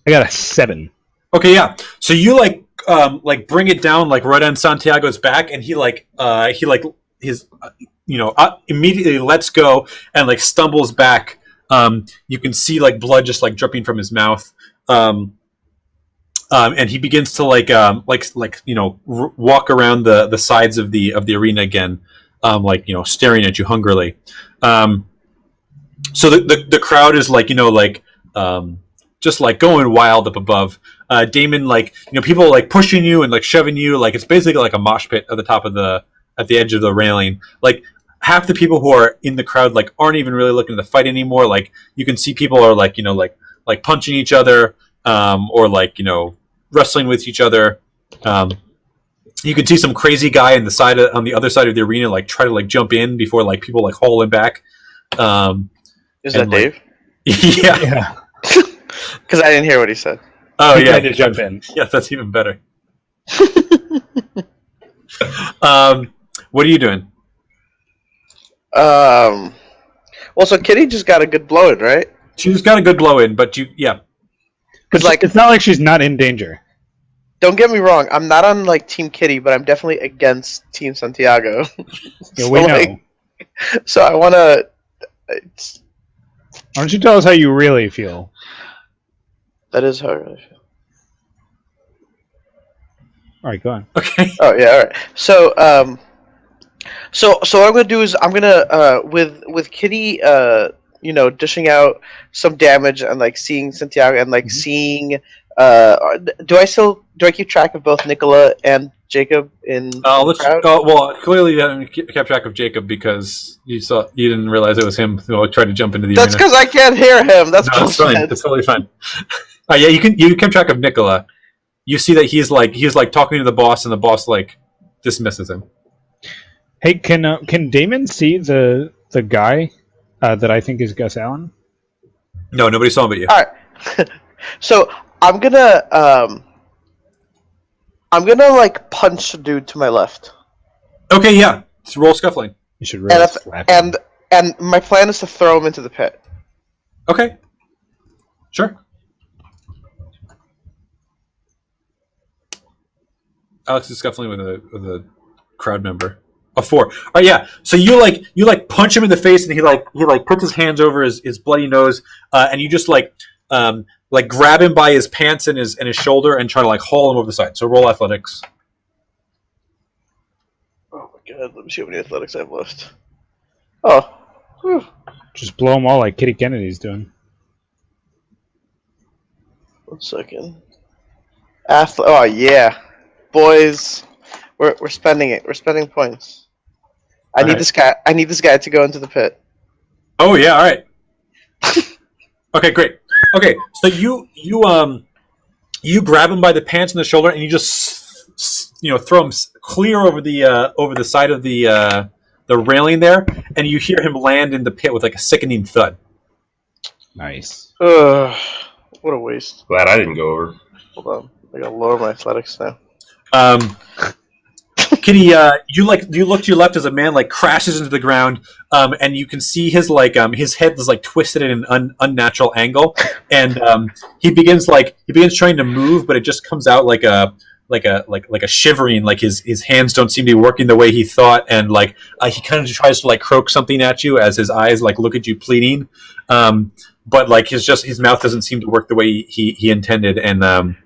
I got a 7. Okay, yeah. So you like bring it down like right on Santiago's back, and he his immediately lets go and like stumbles back. You can see like blood just like dripping from his mouth, and he begins to walk around the sides of the arena again, staring at you hungrily. So the crowd is just like going wild up above. Damon, people like pushing you and like shoving you, like it's basically like a mosh pit at the edge of the railing. Like half the people who are in the crowd like aren't even really looking to fight anymore. Like you can see people are like punching each other, or wrestling with each other. You can see some crazy guy on the other side of the arena like try to like jump in before like people like haul him back. Is that Dave? Yeah. Because I didn't hear what he said. Oh, He yeah. tried to jump in. Yeah, that's even better. What are you doing? Well, so Kitty just got a good blow in, right? She's got a good blow in, but yeah. Because It's not like she's not in danger. don't get me wrong, I'm not on like Team Kitty, but I'm definitely against Team Santiago. Yeah, we know. So I want to. Why don't you tell us how you really feel? That is how I really feel. All right, go on. Okay. Oh yeah, all right. So so what I'm gonna do is I'm gonna with Kitty dishing out some damage and like seeing Santiago and like seeing do I keep track of both Nicola and Jacob in the crowd? Well, clearly you haven't kept track of Jacob because you didn't realize it was him who tried to jump into the That's arena. because I can't hear him. That's No, it's fine. It's totally fine. Yeah, you kept track of Nicola. You see that he's talking to the boss, and the boss like dismisses him. Hey, can Damon see the guy that I think is Gus Allen? No, nobody saw him but you. All right. So I'm gonna like punch the dude to my left. Okay, yeah. Just roll scuffling. You should really slap him. And my plan is to throw him into the pit. Okay. Sure. Alex is scuffling with a crowd member. A 4. All right, yeah. So you punch him in the face, and he puts his hands over his bloody nose, and you just grab him by his pants and his shoulder and try to haul him over the side. So roll athletics. Oh my god, let me see how many athletics I have left. Oh, Whew. Just blow them all like Kitty Kennedy's doing. 1 second. Oh yeah, boys, we're spending it. We're spending points. I need this guy. I need this guy to go into the pit. Oh yeah, all right. Okay, great. Okay, so you grab him by the pants and the shoulder, and you just throw him clear over the side of the railing there, and you hear him land in the pit with like a sickening thud. Nice. Ugh, what a waste. Glad I didn't go over. Hold on, I gotta lower my athletics now. Kitty, you look to your left as a man like crashes into the ground, and you can see his his head is like twisted at an unnatural angle, and he begins trying to move, but it just comes out like a shivering, like his hands don't seem to be working the way he thought, and he kind of tries to like croak something at you as his eyes like look at you pleading, but like his mouth doesn't seem to work the way he intended, and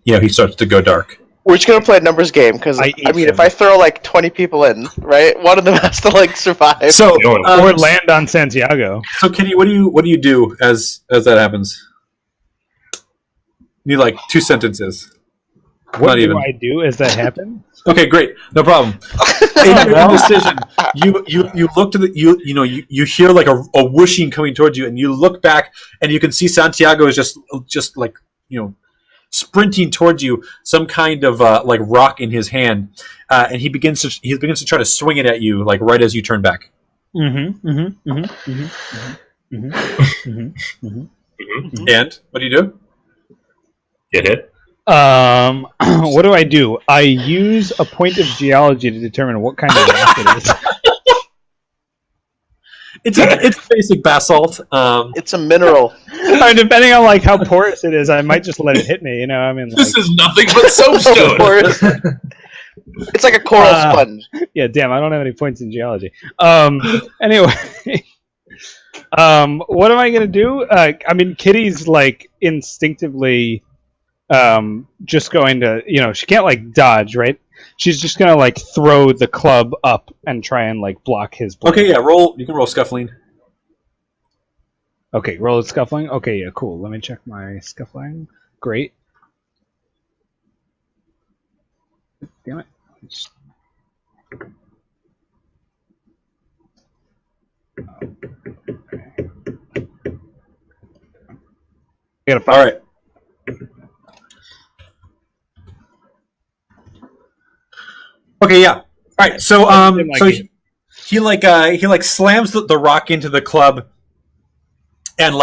he starts to go dark. We're just gonna play a numbers game because I mean, if I throw like 20 people in, right, one of them has to like survive. So or land on Santiago. So Kitty, what do you do as that happens? You need like 2 sentences. What do I do as that happens? Okay, great, no problem. In your decision, you look to you hear like a whooshing coming towards you, and you look back, and you can see Santiago is just like sprinting towards you, some kind of like rock in his hand, and he begins to try to swing it at you like right as you turn back. And what do you do? Get hit. What do I do? I use a point of geology to determine what kind of rock it is. It's basic basalt. It's a mineral. Depending on like how porous it is, I might just let it hit me. I mean, like, this is nothing but soapstone. It's like a coral sponge. Yeah, damn, I don't have any points in geology. Anyway, what am I gonna do? I mean, Kitty's like instinctively, just going to, she can't like dodge, right? She's just gonna like throw the club up and try and like block his blow. Okay, yeah, roll. You can roll scuffling. Okay, roll it scuffling. Okay, yeah, cool. Let me check my scuffling. Great. Damn it. I got a 5. All right. Okay, yeah. All right. So he slams the rock into the club, and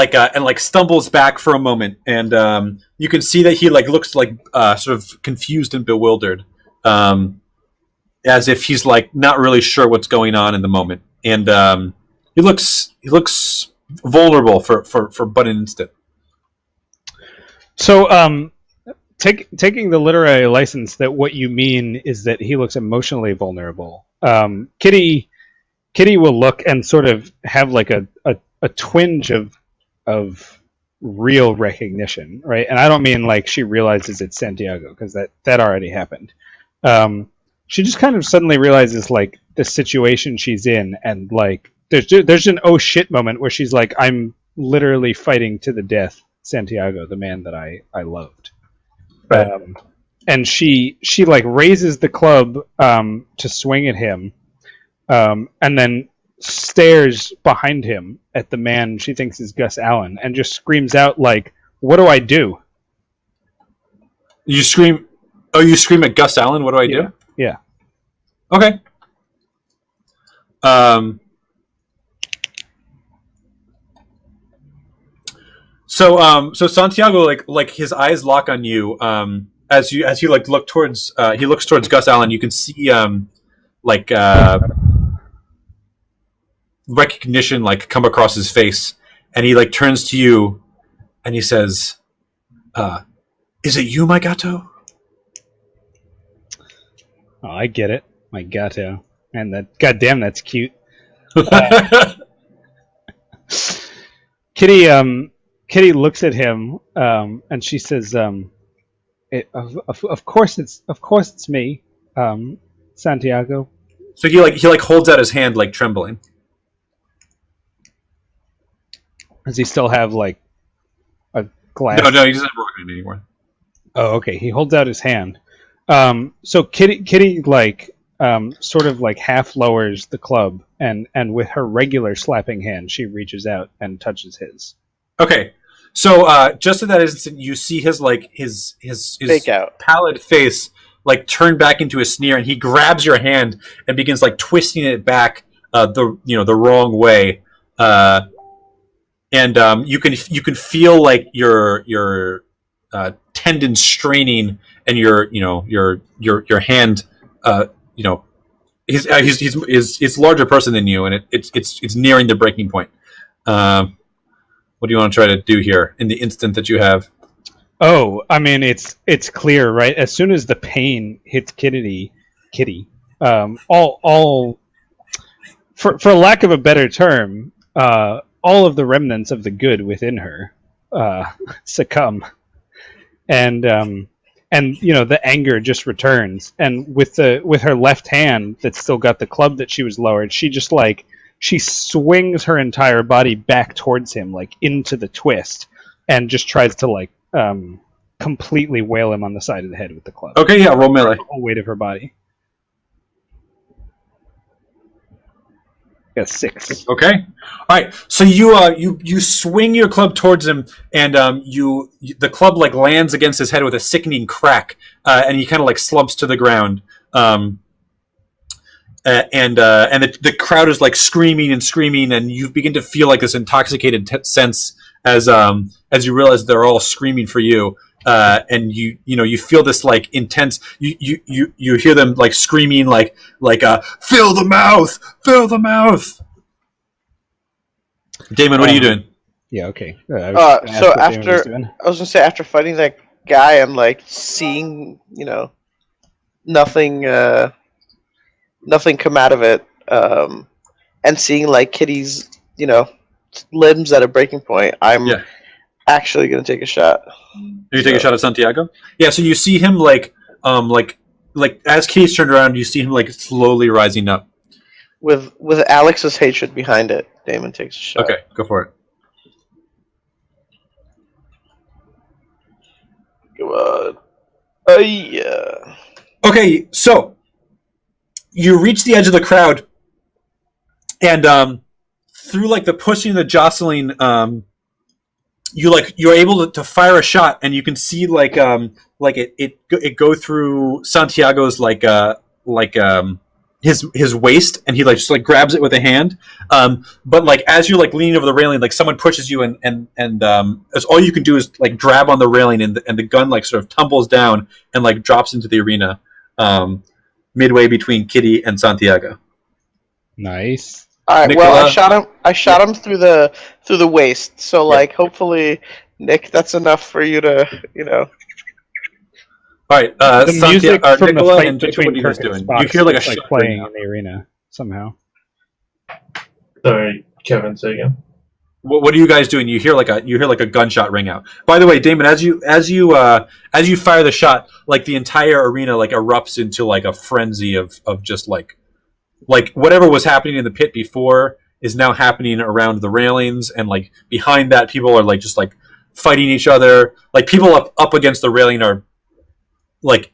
stumbles back for a moment, and you can see that he looks like sort of confused and bewildered, as if he's like not really sure what's going on in the moment, and he looks vulnerable for but an instant. So taking the literary license that what you mean is that he looks emotionally vulnerable. Kitty will look and sort of have like a twinge of real recognition, right? And I don't mean like she realizes it's Santiago, because that already happened. She just kind of suddenly realizes like the situation she's in, and like there's an oh shit moment where she's like, I'm literally fighting to the death Santiago, the man that I loved. Right. And she like raises the club to swing at him, and then stares behind him at the man she thinks is Gus Allen, and just screams out like, "What do I do?" You scream! Oh, you scream at Gus Allen. What do I do? Yeah. Okay. So Santiago like his eyes lock on you as he like look towards he looks towards Gus Allen. You can see recognition like come across his face, and he like turns to you and he says, "Is it you, my gato?" Oh, I get it, my gato. And that, goddamn, that's cute. Kitty looks at him, and she says, "Of course it's me, Santiago." So he holds out his hand like trembling. Does he still have like a glass? No, he doesn't have broken anymore. Oh, okay. He holds out his hand. So Kitty like sort of like half lowers the club, and with her regular slapping hand, she reaches out and touches his. Okay, so just at that instant, you see his Fake out. pallid face like turn back into a sneer, and he grabs your hand and begins like twisting it back the wrong way, and you can feel like your tendons straining, and your hand, he's larger person than you, and it's nearing the breaking point. What do you want to try to do here in the instant that you have? Oh, I mean, it's clear, right? As soon as the pain hits Kitty, all for lack of a better term, all of the remnants of the good within her succumb, and the anger just returns, and with her left hand that's still got the club that she was lowered, she swings her entire body back towards him, like into the twist, and just tries to like completely wail him on the side of the head with the club. Okay, yeah, roll melee. The whole weight of her body. Yeah, 6. Okay, all right. So you swing your club towards him, and the club like lands against his head with a sickening crack, and he kind of like slumps to the ground. And the crowd is like screaming, and you begin to feel like this intoxicated sense as you realize they're all screaming for you, and you feel this like intense. You hear them like screaming like fill the mouth. Damon, what are you doing? Yeah, okay. So I was gonna say, after fighting that guy and like seeing nothing come out of it, and seeing like Kitty's limbs at a breaking point, I'm actually gonna take a shot. You take a shot at Santiago? Yeah. So you see him like as Kitty's turned around, you see him like slowly rising up. With Alex's hatred behind it, Damon takes a shot. Okay, go for it. Come on. Yeah. Okay, so you reach the edge of the crowd, and through like the pushing and the jostling, you're able to fire a shot, and you can see it go through Santiago's his waist, and he just grabs it with a hand. But like as you're like leaning over the railing, like someone pushes you, and as all you can do is like grab on the railing, and the gun like sort of tumbles down and like drops into the arena, midway between Kitty and Santiago. Nice. All right. Nicola, well, I shot him through the waist. So like hopefully, Nick, that's enough for you to All right, the music from Nicola the fight and Jacob, between what are you guys Kirk and doing? Spock You hear like a is, shot playing ring in the arena somehow. Sorry, Kevin, say again. What are you guys doing? You hear like a gunshot ring out. By the way, Damon, as you fire the shot, like the entire arena like erupts into like a frenzy of just like whatever was happening in the pit before is now happening around the railings, and like behind that, people are like just like fighting each other. Like people up against the railing are like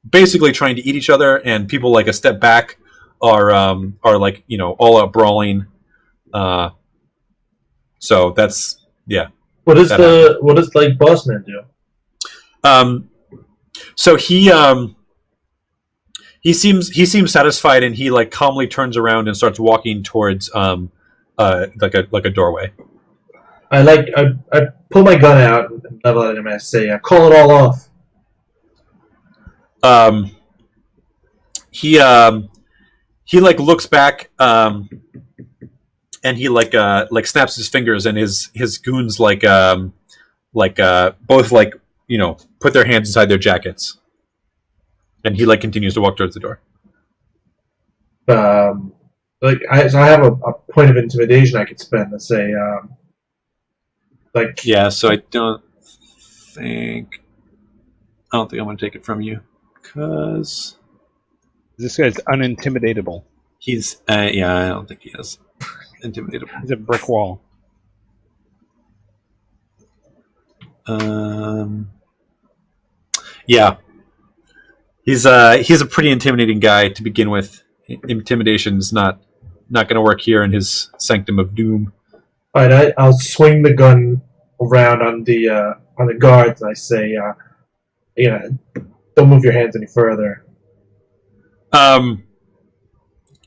basically trying to eat each other, and people like a step back are like all out brawling. So that's What does like Bossman do? So he seems satisfied, and he like calmly turns around and starts walking towards like a doorway. I pull my gun out and level at him and I say, "Call it all off." He like looks back, and he like snaps his fingers, and his goons both like put their hands inside their jackets, and he like continues to walk towards the door. So I have a point of intimidation I could spend to say, So I don't think I'm going to take it from you, because This guy's unintimidatable. he's I don't think he is intimidatable. He's a brick wall. Yeah, he's a pretty intimidating guy to begin with. Intimidation's not going to work here in his sanctum of doom. All right, I'll swing the gun around on the guards, and I say, don't move your hands any further.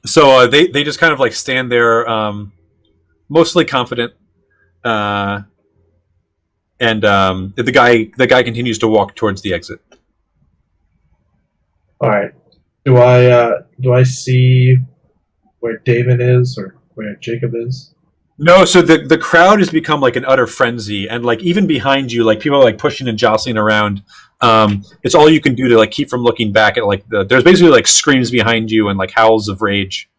So they just kind of like stand there, mostly confident, and the guy continues to walk towards the exit. All right. Do I see where Damon is or where Jacob is? No, so the crowd has become like an utter frenzy, and like even behind you, like people are like pushing and jostling around. It's all you can do to like keep from looking back at like there's basically like screams behind you and like howls of rage.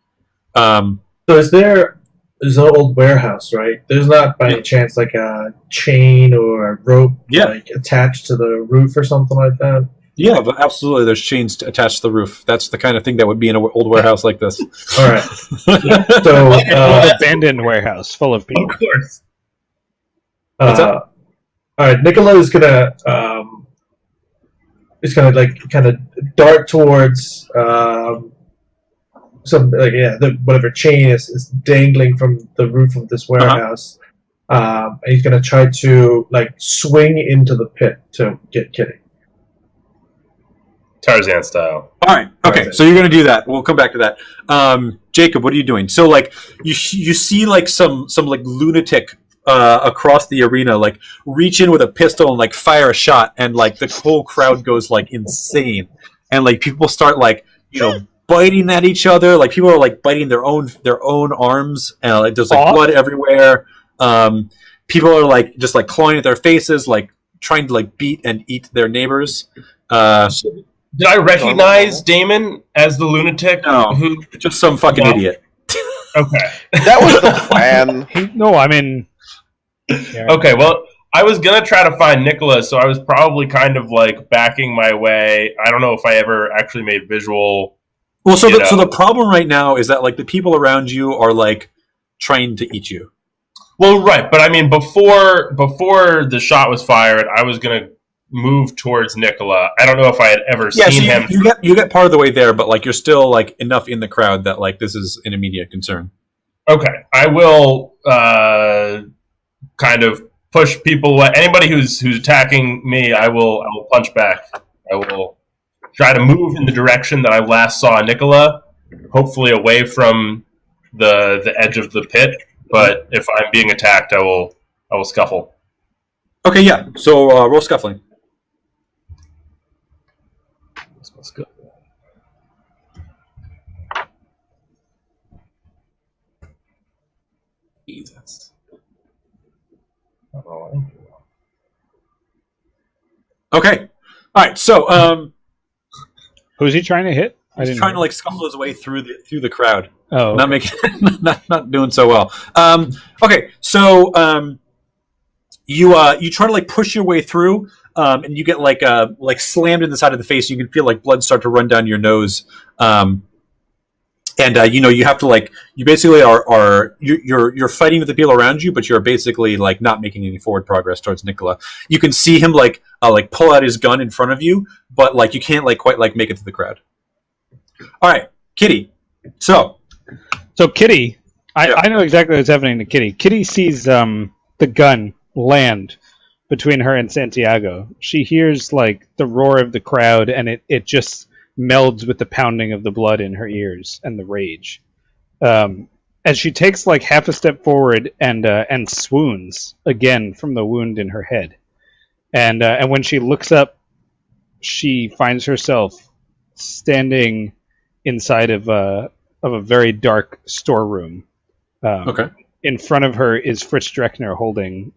So there's an old warehouse, right? There's not by any chance like a chain or a rope like attached to the roof or something like that? Yeah, but absolutely. There's chains attached to the roof. That's the kind of thing that would be in an old warehouse like this. All right. So an abandoned warehouse full of people. Of course. All right. Nicola is gonna like kind of dart towards some whatever chain is dangling from the roof of this warehouse, and he's gonna try to like swing into the pit to get Kitty. Tarzan style. All right. Okay. So you're going to do that. We'll come back to that. Jacob, what are you doing? So like you see like some like lunatic across the arena like reach in with a pistol and like fire a shot, and like the whole crowd goes like insane, and like people start like biting at each other. Like people are like biting their own arms, and like there's like blood everywhere. People are like just like clawing at their faces, like trying to like beat and eat their neighbors. Did I recognize Damon as the lunatic? No, just some fucking idiot. Okay. That was the plan. No, I mean... Yeah. Okay, well, I was going to try to find Nicholas, so I was probably kind of like backing my way. I don't know if I ever actually made visual... Well, so the problem right now is that like the people around you are like trying to eat you. Well, right, but I mean, before the shot was fired, I was going to move towards Nicola. I don't know if I had ever seen him. You get part of the way there, but like you're still like enough in the crowd that like this is an immediate concern. Okay, I will kind of push people away. Anybody who's attacking me, I will punch back. I will try to move in the direction that I last saw Nicola, hopefully away from the edge of the pit. But if I'm being attacked, I will scuffle. Okay, yeah. So roll scuffling. Let's go. Jesus. Okay. All right. So who's he trying to hit? He's trying to like scuffle his way through the crowd. Oh, not making not doing so well. Okay. So you try to like push your way through. And you get like slammed in the side of the face. You can feel like blood start to run down your nose, and you have to like you basically you're fighting with the people around you, but you're basically like not making any forward progress towards Nicola. You can see him like pull out his gun in front of you, but like you can't like quite like make it to the crowd. All right, Kitty. So Kitty, I know exactly what's happening to Kitty. Kitty sees the gun land between her and Santiago. She hears like the roar of the crowd, and it just melds with the pounding of the blood in her ears and the rage. As she takes like half a step forward and swoons again from the wound in her head, and when she looks up, she finds herself standing inside of a very dark storeroom. Okay. In front of her is Fritz Dreckner holding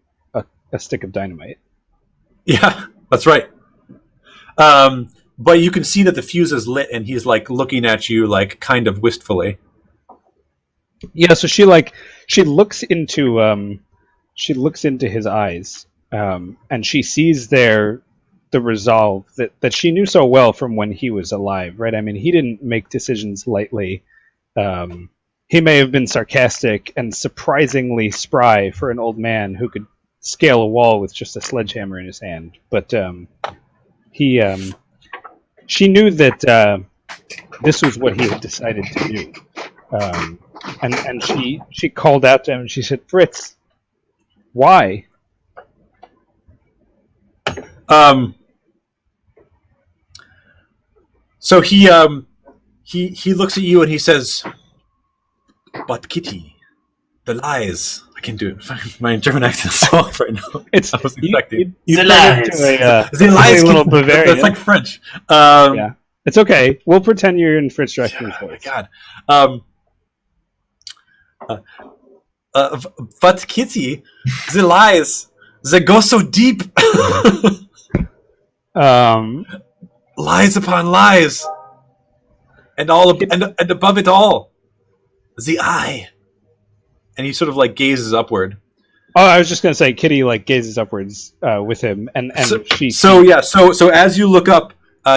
a stick of dynamite. Yeah, that's right. But you can see that the fuse is lit, and he's like looking at you like kind of wistfully. Yeah, so she looks into his eyes, and she sees there the resolve that she knew so well from when he was alive, right? I mean, he didn't make decisions lightly. He may have been sarcastic and surprisingly spry for an old man who could scale a wall with just a sledgehammer in his hand. But she knew that this was what he had decided to do, and she called out to him and she said, "Fritz, why?" So he looks at you and he says, "But Kitty, the lies." I can't do it. My German accent is so off right now. It's I was expecting. you The turn it lies. to The lies, a little Kitty. Bavarian. That's like French. Yeah, it's okay. We'll pretend you're in Fritz Drexler's Oh my voice. God. But Kitty, the lies, they go so deep. Lies upon lies, and and above it all, the eye. And he sort of like gazes upward. Oh, I was just gonna say, Kitty like gazes upwards with him, and she. So as you look up,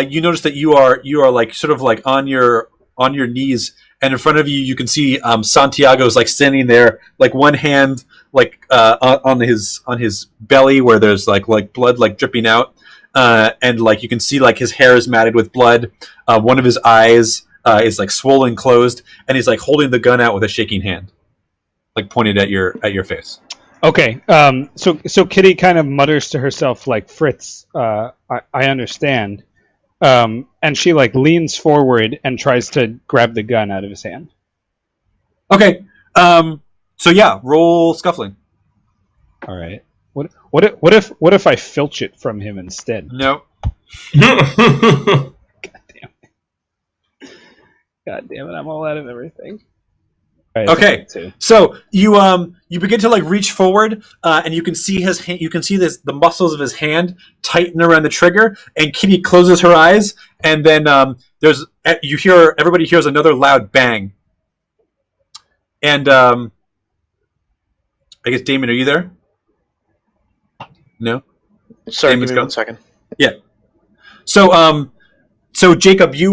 you notice that you are like sort of like on your knees, and in front of you, you can see Santiago's like standing there, like one hand like on his belly where there's like blood like dripping out, and like you can see like his hair is matted with blood. One of his eyes is like swollen closed, and he's like holding the gun out with a shaking hand, like pointed at your face. Okay, so Kitty kind of mutters to herself like, "Fritz, I understand," and she like leans forward and tries to grab the gun out of his hand. Okay, so yeah, roll scuffling. All right. What if I filch it from him instead? No. God damn it! I'm all out of everything. All right, Okay, so you begin to like reach forward, and you can see his hand, you can see the muscles of his hand tighten around the trigger, and Kitty closes her eyes, and then everybody hears another loud bang, and I guess Damon, are you there? No. Sorry, Damon's give me gone? 1 second. Yeah. So Jacob, you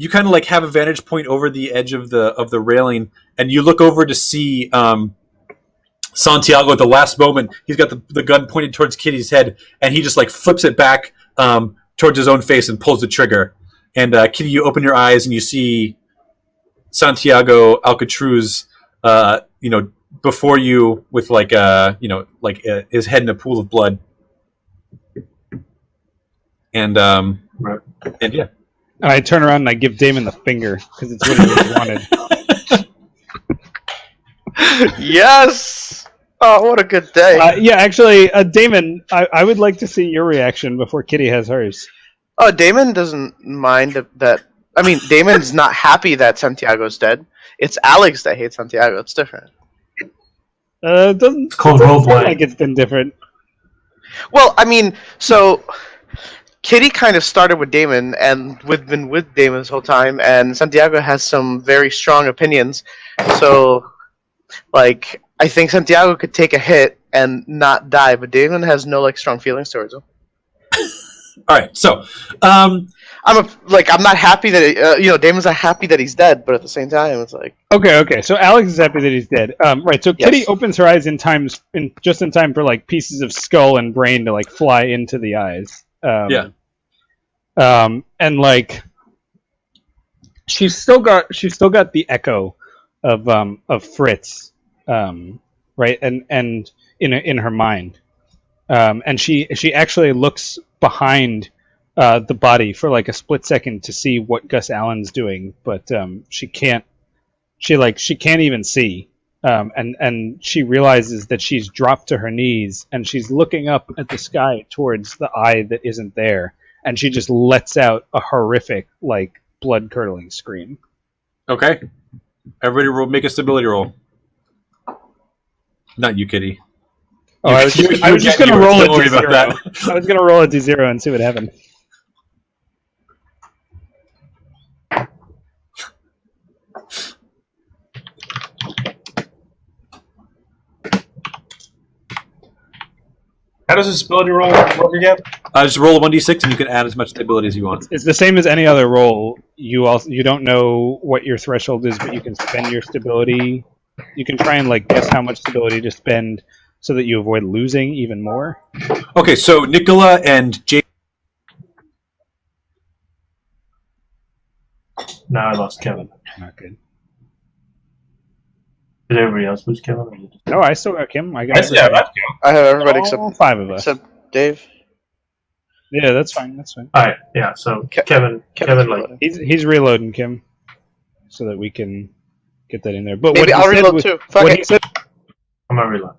kind of like have a vantage point over the edge of the railing, and you look over to see Santiago at the last moment. He's got the gun pointed towards Kitty's head, and he just like flips it back towards his own face and pulls the trigger. And Kitty, you open your eyes and you see Santiago Alcatruz, before you with like his head in a pool of blood. And Right. and yeah. And I turn around and I give Damon the finger because it's what he really wanted. Yes! Oh, what a good day. Yeah, actually, Damon, I would like to see your reaction before Kitty has hers. Oh, Damon doesn't mind that. I mean, Damon's not happy that Santiago's dead. It's Alex that hates Santiago. It's different. It doesn't called sound roleplay. like it's been different. Well, I mean, so Kitty kind of started with Damon, and we've been with Damon this whole time, and Santiago has some very strong opinions. So, like, I think Santiago could take a hit and not die, but Damon has no like strong feelings towards him. All right. So, I'm not happy that Damon's not happy that he's dead, but at the same time, it's like Okay. So Alex is happy that he's dead. Right. So Yes. Kitty opens her eyes just in time for like pieces of skull and brain to like fly into the eyes. Yeah. And like she's still got the echo of Fritz, right, and in her mind, and she actually looks behind the body for like a split second to see what Gus Allen's doing, but she can't even see, and she realizes that she's dropped to her knees and she's looking up at the sky towards the eye that isn't there, and she just lets out a horrific like blood curdling scream. okay. Everybody make a stability roll. Not you, Kitty. Oh, I was just going to roll it to zero. that. I was going to roll it to zero and see what happened. How does this ability roll work again? Just roll a 1d6 and you can add as much stability as you want. It's the same as any other roll. You don't know what your threshold is, but you can spend your stability. You can try and like guess how much stability to spend. so that you avoid losing even more. Okay, so Nicola and Jake. Now I lost Kevin. Not good. Did everybody else lose Kevin? Or just... No, I still got Kim. I got That's, yeah, that's good. I have everybody all 5 of us. except Dave. Yeah, that's fine. That's fine. All right, yeah. So Kevin, like He's reloading Kim, so that we can get that in there. But maybe what I'll he said reload was- too. Fuck what it. he said. I'm gonna reload.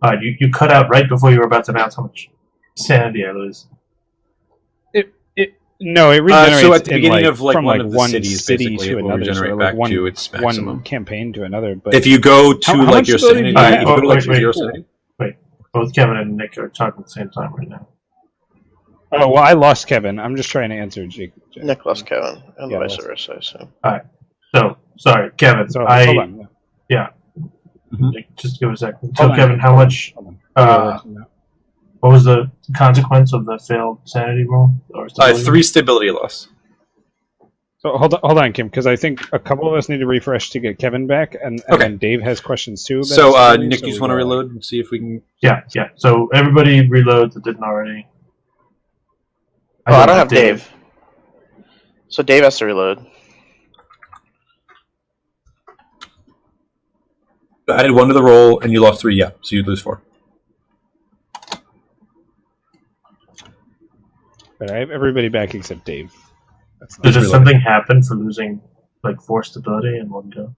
All right, you cut out right before you were about to announce how much sanity I lose. No, it regenerates So at the in, beginning of from one of the one cities, city basically, to it will another, regenerate so back one, to its maximum. one campaign to another. But If you go to How like much your ability sanity, do you if have? you go to like Wait, zero wait. sanity. Wait, both Kevin and Nick are talking at the same time right now. oh well, I lost Kevin. I'm just trying to answer Jake. Nick lost Kevin, and Yeah, vice lost. versa. So. So sorry, Kevin. So hold on. Just give it a second. Hold So on. Kevin, how much? Hold on. What was the consequence of the failed sanity roll? Or stability? 3 stability loss. So hold on, Kim, because I think a couple of us need to refresh to get Kevin back, and Okay. then Dave has questions too. About So his ability, Nick, so you just we want to go, reload and see if we can. Yeah. So everybody reload that didn't already. Oh, I don't have Dave. So Dave has to reload. I added 1 to the roll, and you lost 3. Yeah, so you'd lose 4. But I have everybody back except Dave. That's not Does reloaded. something happen for losing like 4 stability in one go?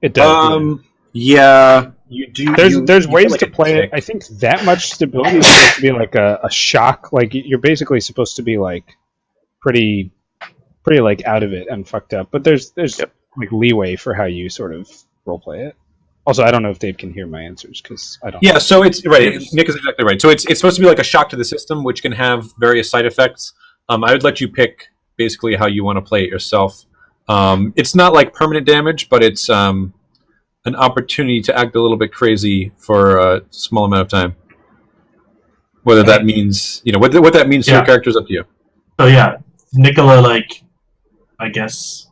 It does. Yeah, you do. There's you ways get, like, to a play it. tick. I think that much stability is supposed to be like a shock. Like you're basically supposed to be like pretty like out of it and fucked up. But there's like leeway for how you sort of roleplay it. Also, I don't know if Dave can hear my answers because I don't. Yeah, so it's right. Nick is exactly right. So it's supposed to be like a shock to the system, which can have various side effects. I would let you pick basically how you want to play it yourself. It's not like permanent damage, but it's an opportunity to act a little bit crazy for a small amount of time. Whether that means, what that means to your character is up to you. So yeah, Nicola, like, I guess.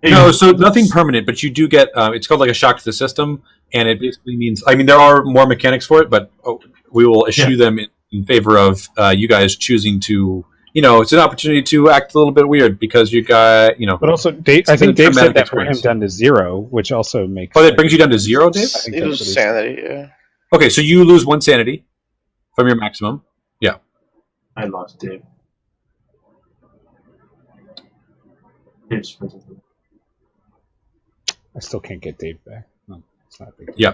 No, so nothing permanent, but you do get. It's called like a shock to the system, and it basically means. I mean, there are more mechanics for it, but we will eschew them in favor of you guys choosing to. It's an opportunity to act a little bit weird because you got. But also, Dave, I think Dave said that for him down to 0, which also makes. Oh, that brings you down to 0, Dave. I think You that's lose what he sanity. Yeah. Okay, so you lose 1 sanity from your maximum. Yeah. I lost Dave. Dave's physically. I still can't get Dave back. No, it's not a big deal. Yeah.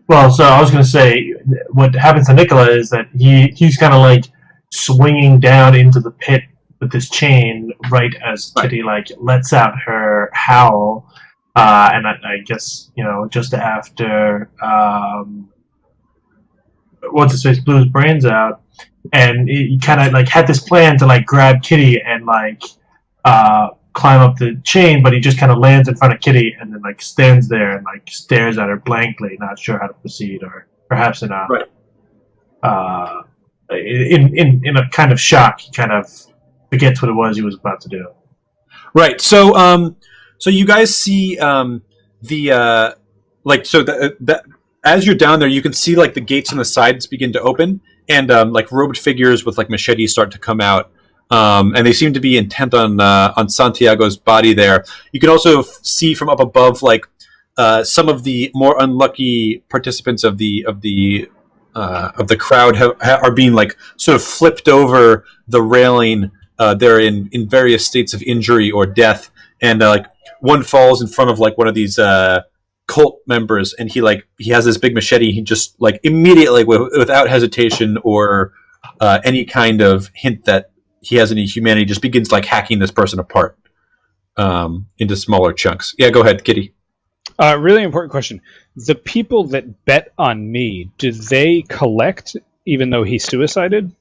Well, so I was going to say, what happens to Nicola is that he's kind of like swinging down into the pit with this chain right as Kitty like lets out her howl, and I guess just after what's his face blew his brains out, and he kind of like had this plan to like grab Kitty and like climb up the chain, but he just kind of lands in front of Kitty and then like stands there and like stares at her blankly, not sure how to proceed, or perhaps in a in a kind of shock, he kind of forgets what it was he was about to do. Right. So so you guys see the as you're down there, you can see like the gates on the sides begin to open, and like robed figures with like machetes start to come out. And they seem to be intent on Santiago's body there. You can also see from up above, like some of the more unlucky participants of the crowd are being like sort of flipped over the railing. They're in various states of injury or death, and like one falls in front of like one of these cult members, and he has this big machete. He just like immediately, without hesitation or any kind of hint that he has any humanity, just begins like hacking this person apart into smaller chunks. Yeah, go ahead, Kitty. Really important question. The people that bet on me, do they collect even though he suicided?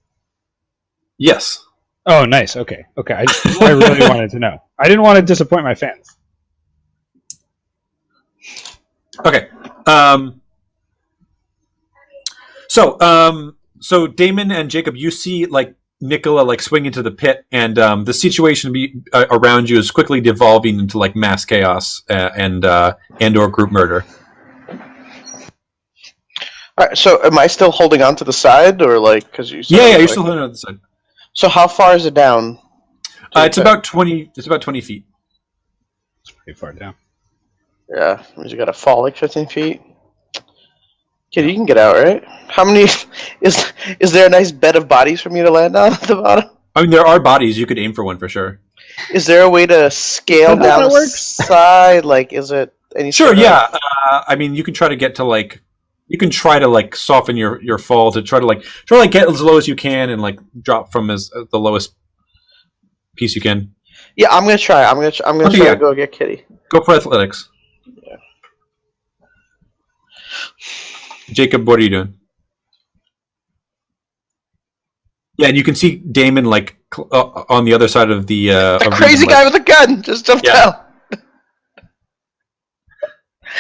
Yes. Oh, nice. Okay. I really wanted to know. I didn't want to disappoint my fans. Okay. So Damon and Jacob, you see like Nicola like swing into the pit, and the situation around you is quickly devolving into like mass chaos and or group murder. All right, so am I still holding on to the side, or like because you? Yeah, you're still holding on the side. So how far is it down? It's about 20. It's about 20 feet. It's pretty far down. Yeah, you got to fall like 15 feet. Kid, you can get out, right? How many? Is there a nice bed of bodies for me to land on at the bottom? I mean, there are bodies. You could aim for one for sure. Is there a way to scale down the side? Like, is it any? Sure. Yeah. I mean, you can try to get to like. You can try to like soften your fall to try to get as low as you can and like drop from the lowest piece you can. Yeah, I'm gonna try. I'm gonna try to go get Kitty. Go for athletics. Yeah. Jacob, what are you doing? Yeah, and you can see Damon like on the other side of the that crazy guy with a gun just jumped down.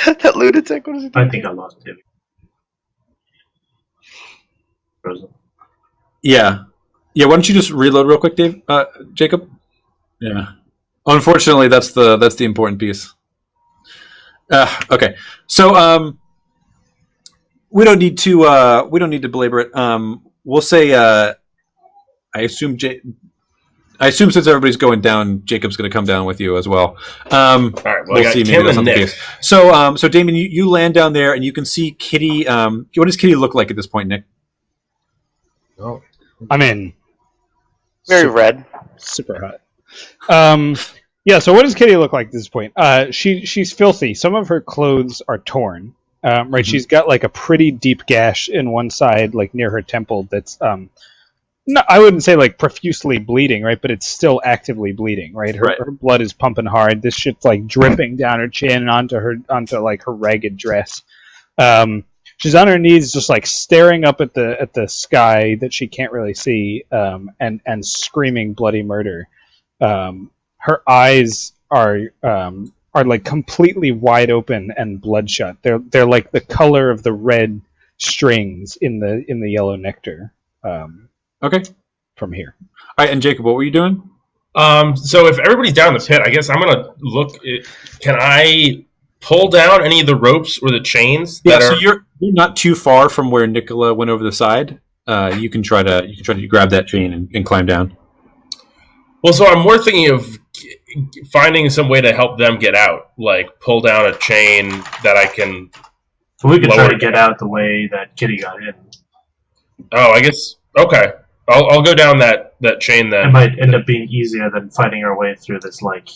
That lunatic. What is he doing? I think I lost him. Frozen. Yeah. Why don't you just reload real quick, Jacob? Yeah. Unfortunately, that's the important piece. Okay. So we don't need to belabor it. We'll say I assume since everybody's going down, Jacob's going to come down with you as well. All right. Well, we'll see. Maybe that's not the case. So Damon, you land down there and you can see Kitty. What does Kitty look like at this point, Nick? Oh, I'm in. Very red. Super hot. Yeah. So what does Kitty look like at this point? She's filthy. Some of her clothes are torn. Right. Mm-hmm. She's got like a pretty deep gash in one side, like near her temple. That's no, I wouldn't say like profusely bleeding, right? But it's still actively bleeding, right? Her blood is pumping hard. This shit's like dripping down her chin onto like her ragged dress. She's on her knees, just like staring up at the sky that she can't really see, and screaming bloody murder. Her eyes are like completely wide open and bloodshot. They're like the color of the red strings in the yellow nectar. Okay. From here. All right, and Jacob, what were you doing? So if everybody's down the pit, I guess I'm gonna look. Can I pull down any of the ropes or the chains? So you're not too far from where Nicola went over the side. You can try to grab that chain and climb down. Well, so I'm more thinking of finding some way to help them get out, like pull down a chain that I can. So we could try to get out the way that Kitty got in. Oh, I guess okay. I'll go down that chain then. It might end up being easier than fighting our way through this like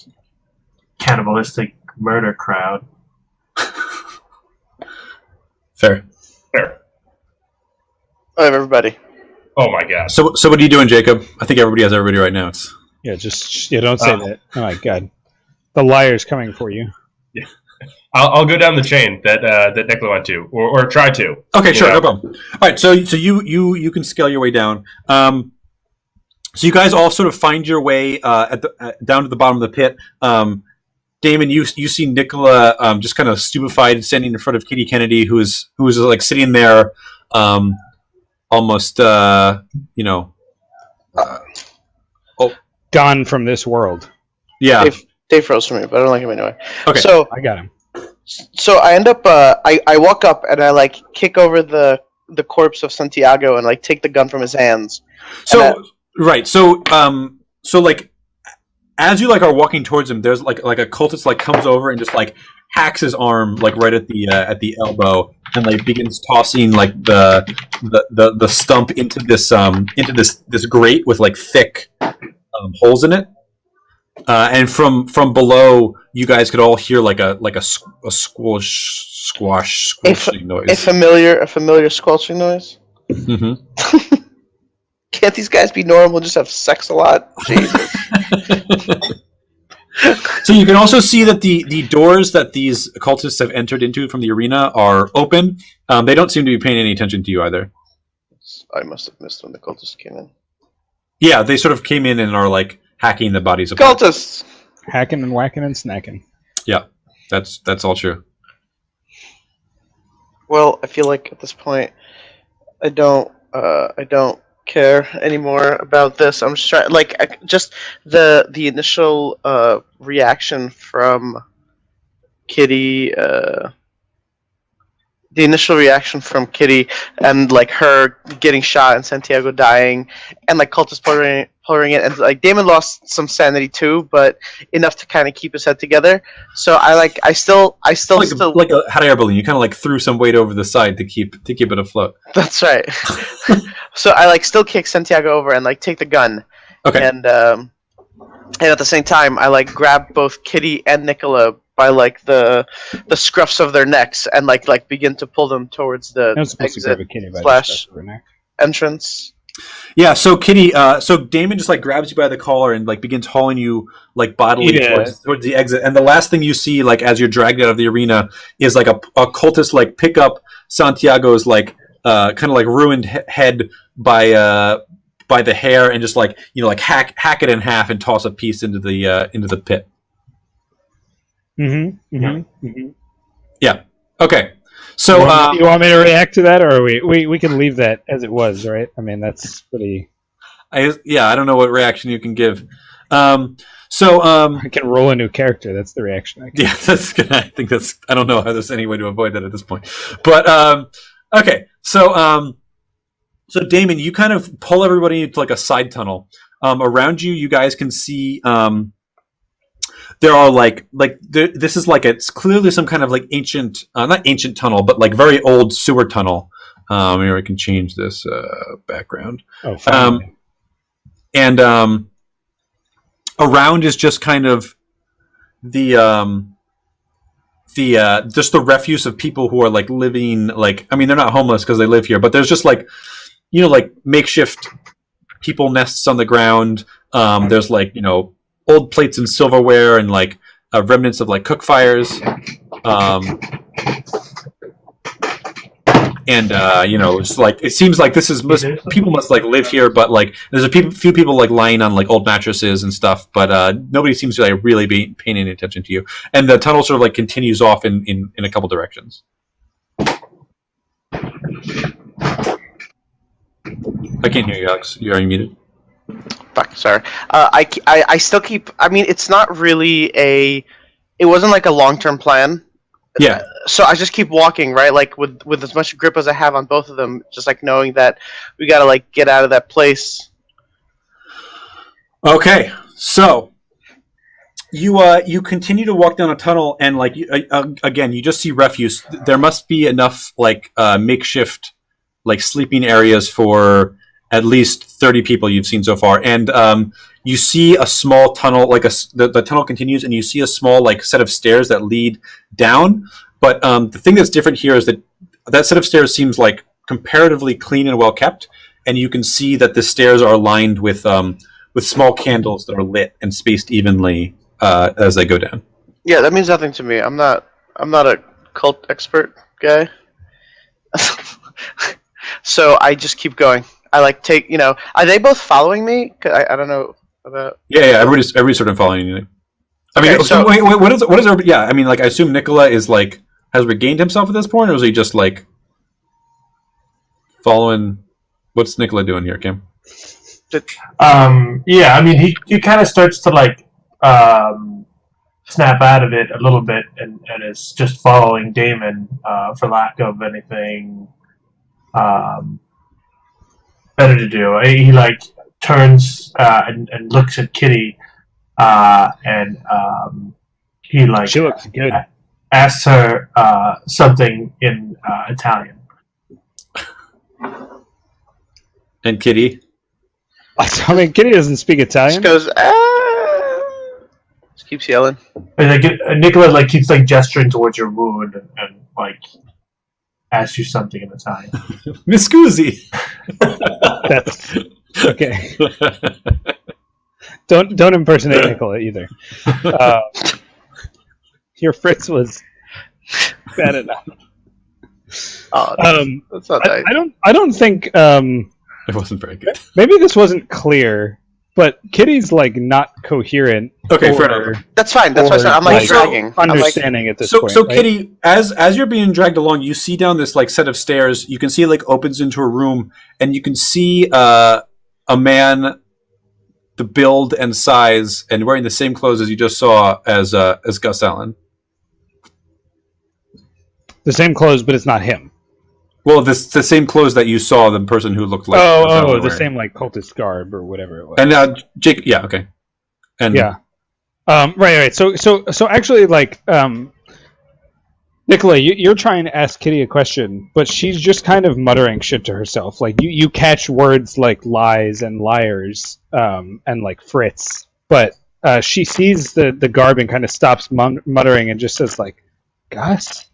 cannibalistic murder crowd. Fair. All right, everybody. Oh my god. So what are you doing, Jacob? I think everybody has everybody right now. Don't say that. Oh my god, the liar's coming for you. Yeah. I'll go down the chain that Nicola went to, or try to. Okay, sure, no problem. All right, so you can scale your way down. So you guys all sort of find your way down to the bottom of the pit. Damon, you see Nicola just kind of stupefied, standing in front of Kitty Kennedy, who's like sitting there, almost gone from this world. Yeah, they froze for me, but I don't like him anyway. Okay, so I got him. So I end up, I walk up and I like kick over the corpse of Santiago and like take the gun from his hands. So like as you like are walking towards him, there's like a cultist like comes over and just like hacks his arm like right at the elbow and like begins tossing like the stump into this grate with like thick holes in it. And from below, you guys could all hear like a squashing noise. A familiar squelching noise. Mm-hmm. Can't these guys be normal and just have sex a lot? Jesus. So you can also see that the doors that these cultists have entered into from the arena are open. They don't seem to be paying any attention to you either. I must have missed when the cultists came in. Yeah, they sort of came in and are like hacking the bodies apart. Cultists! Hacking and whacking and snacking. Yeah, that's all true. Well, I feel like at this point, I don't care anymore about this. I'm just trying, just the initial reaction from Kitty. The initial reaction from Kitty and like her getting shot and Santiago dying, and like cultists pouring it, and like Damon lost some sanity too, but enough to kind of keep his head together. So I still like a hot air balloon. You kind of like threw some weight over the side to keep it afloat. That's right. So I like still kick Santiago over and like take the gun. Okay. And at the same time I like grab both Kitty and Nicola by like the scruffs of their necks and like begin to pull them towards the exit entrance. Yeah, so Kitty, so Damon just like grabs you by the collar and like begins hauling you like bodily towards the exit. And the last thing you see, like as you're dragged out of the arena, is like a cultist like pick up Santiago's like kind of like ruined head by the hair and just like like hack it in half and toss a piece into the pit. Yeah. Okay. So you want me to react to that, or we can leave that as it was, right? I mean, that's pretty. I don't know what reaction you can give. I can roll a new character. That's the reaction I can. Yeah, that's good. I think that's. I don't know how there's any way to avoid that at this point. But okay. So Damon, you kind of pull everybody into like a side tunnel. Around you, you guys can see. There are this is like it's clearly some kind of like ancient, not ancient tunnel, but like very old sewer tunnel. Maybe I can change this background. Oh, fine. And around is just kind of the just the refuse of people who are like living like, I mean, they're not homeless because they live here, but there's just like like makeshift people nests on the ground. There's like old plates and silverware and like remnants of like cook fires. It's like it seems like people must like live here, but like there's few people like lying on like old mattresses and stuff, but nobody seems to like really be paying any attention to you. And the tunnel sort of like continues off in a couple directions. I can't hear you, Alex. You're muted. Fuck, sorry. I still keep. I mean, it's not really a. It wasn't like a long-term plan. Yeah. So I just keep walking, right? Like with as much grip as I have on both of them, just like knowing that we gotta like get out of that place. Okay, so you continue to walk down a tunnel, and like again, you just see refuse. There must be enough like makeshift like sleeping areas for at least 30 people you've seen so far, and you see a small tunnel, like the tunnel continues, and you see a small like set of stairs that lead down. But the thing that's different here is that set of stairs seems like comparatively clean and well kept, and you can see that the stairs are lined with small candles that are lit and spaced evenly as they go down. Yeah, that means nothing to me. I'm not a cult expert guy, so I just keep going. I like take, are they both following me? 'Cause I don't know about. Yeah, everybody's sort of following you. I mean, Okay, so wait, what is everybody? Yeah, I mean, like I assume Nicola is like has regained himself at this point, or is he just like following? What's Nicola doing here, Kim? Yeah, I mean, he kind of starts to like snap out of it a little bit, and is just following Damon for lack of anything better to do. He like turns and looks at Kitty, and he like she looks good. Asks her something in Italian. And Kitty? I mean, Kitty doesn't speak Italian. Just goes, just keeps yelling. And like, Nicola like keeps like gesturing towards your wound and like asks you something in Italian. Mi scusi. That's okay. Don't impersonate Nicola either. Your Fritz was bad enough. Oh, that's not nice. I don't think It wasn't very good. maybe this wasn't clear but Kitty's like not coherent. Okay, fair enough. That's fine. That's why I said I'm like dragging. Understanding at this So, point. so right? Kitty, as you're being dragged along, you see down this like set of stairs. You can see it like opens into a room, and you can see a man, the build and size, and wearing the same clothes as you just saw as Gus Allen. The same clothes, but it's not him. Well, the same clothes that you saw the person who looked like Oh, Gus Allen the wearing. same like cultist garb or whatever it was. And Jake, yeah, okay, and Yeah. Right. So actually, like, Nicola, you're trying to ask Kitty a question, but she's just kind of muttering shit to herself. Like, you catch words like lies and liars, and like Fritz, but she sees the garb and kind of stops muttering and just says like, Gus?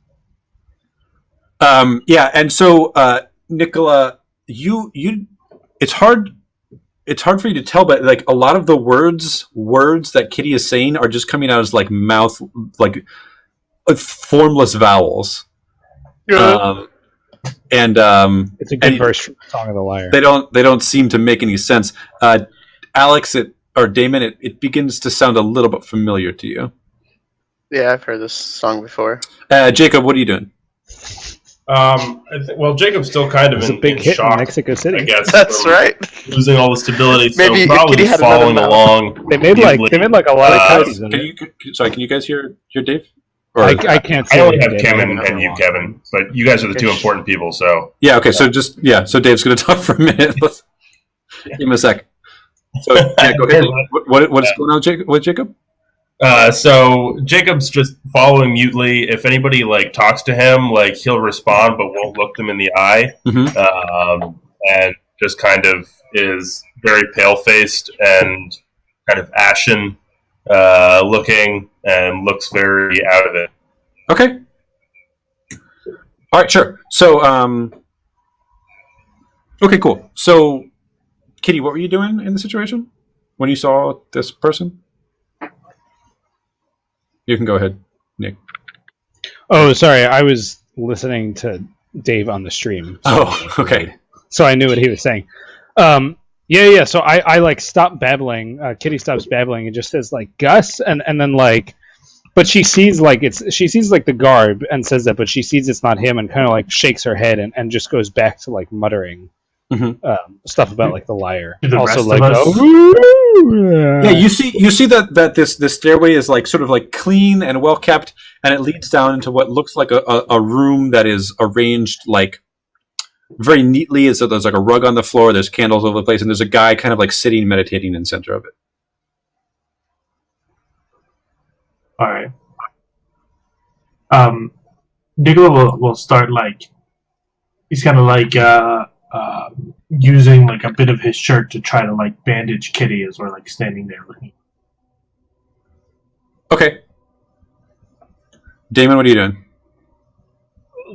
yeah, and so Nicola, you it's hard for you to tell, but like a lot of the words that Kitty is saying are just coming out as like mouth, like formless vowels. Yeah. It's a good verse from Song of the Liar. They don't seem to make any sense. Alex, or Damon, it begins to sound a little bit familiar to you. Yeah, I've heard this song before. Jacob, what are you doing? Well, Jacob's still kind of It was in, a big in hit shock, in Mexico City. I guess. That's from right. Losing all the stability, Maybe so probably Kitty just had another following mouth. along. They made like a lot of copies of Can it. can you guys hear Dave? Or, I can't I see only it, have Dave. Kevin and you, Kevin, but you guys are the two important people. So yeah, okay. So so Dave's going to talk for a minute. Let's give him a sec. So yeah, go ahead. What's going on with Jacob? So Jacob's just following mutely. If anybody like talks to him, like he'll respond, but won't look them in the eye, and just kind of is very pale faced and kind of ashen looking, and looks very out of it. Okay. All right, sure. So, okay, cool. So, Kitty, what were you doing in the situation when you saw this person? You can go ahead, Nick. Oh, sorry. I was listening to Dave on the stream. Oh, okay. So I knew what he was saying. Yeah. So I like stop babbling. Kitty stops babbling and just says like Gus, and then like, but she sees like the garb and says that, but she sees it's not him and kind of like shakes her head and just goes back to like muttering stuff about like the liar. Do the Also rest like, of us- Yeah, you see that this stairway is like sort of like clean and well kept, and it leads down into what looks like a room that is arranged like very neatly. So there's like a rug on the floor, there's candles all over the place, and there's a guy kind of like sitting meditating in the center of it. All right. Nicola will start like he's kind of like using like a bit of his shirt to try to like bandage Kitty as we're like standing there looking. Okay. Damon, what are you doing?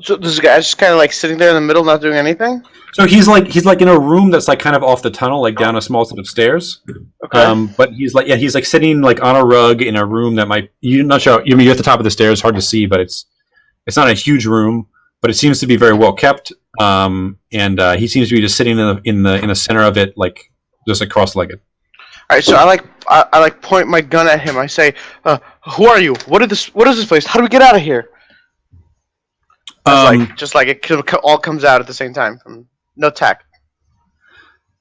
So this guy's just kind of like sitting there in the middle, not doing anything. So he's like in a room that's like kind of off the tunnel, like down a small set of stairs. Okay. But he's like sitting like on a rug in a room that you're not sure. I mean, you're at the top of the stairs, hard to see, but it's not a huge room, but it seems to be very well kept. And he seems to be just sitting in the center of it, like just like cross-legged. All right. So I like point my gun at him. I say, "Who are you? What is this place? How do we get out of here?" Just like it all comes out at the same time. No tact.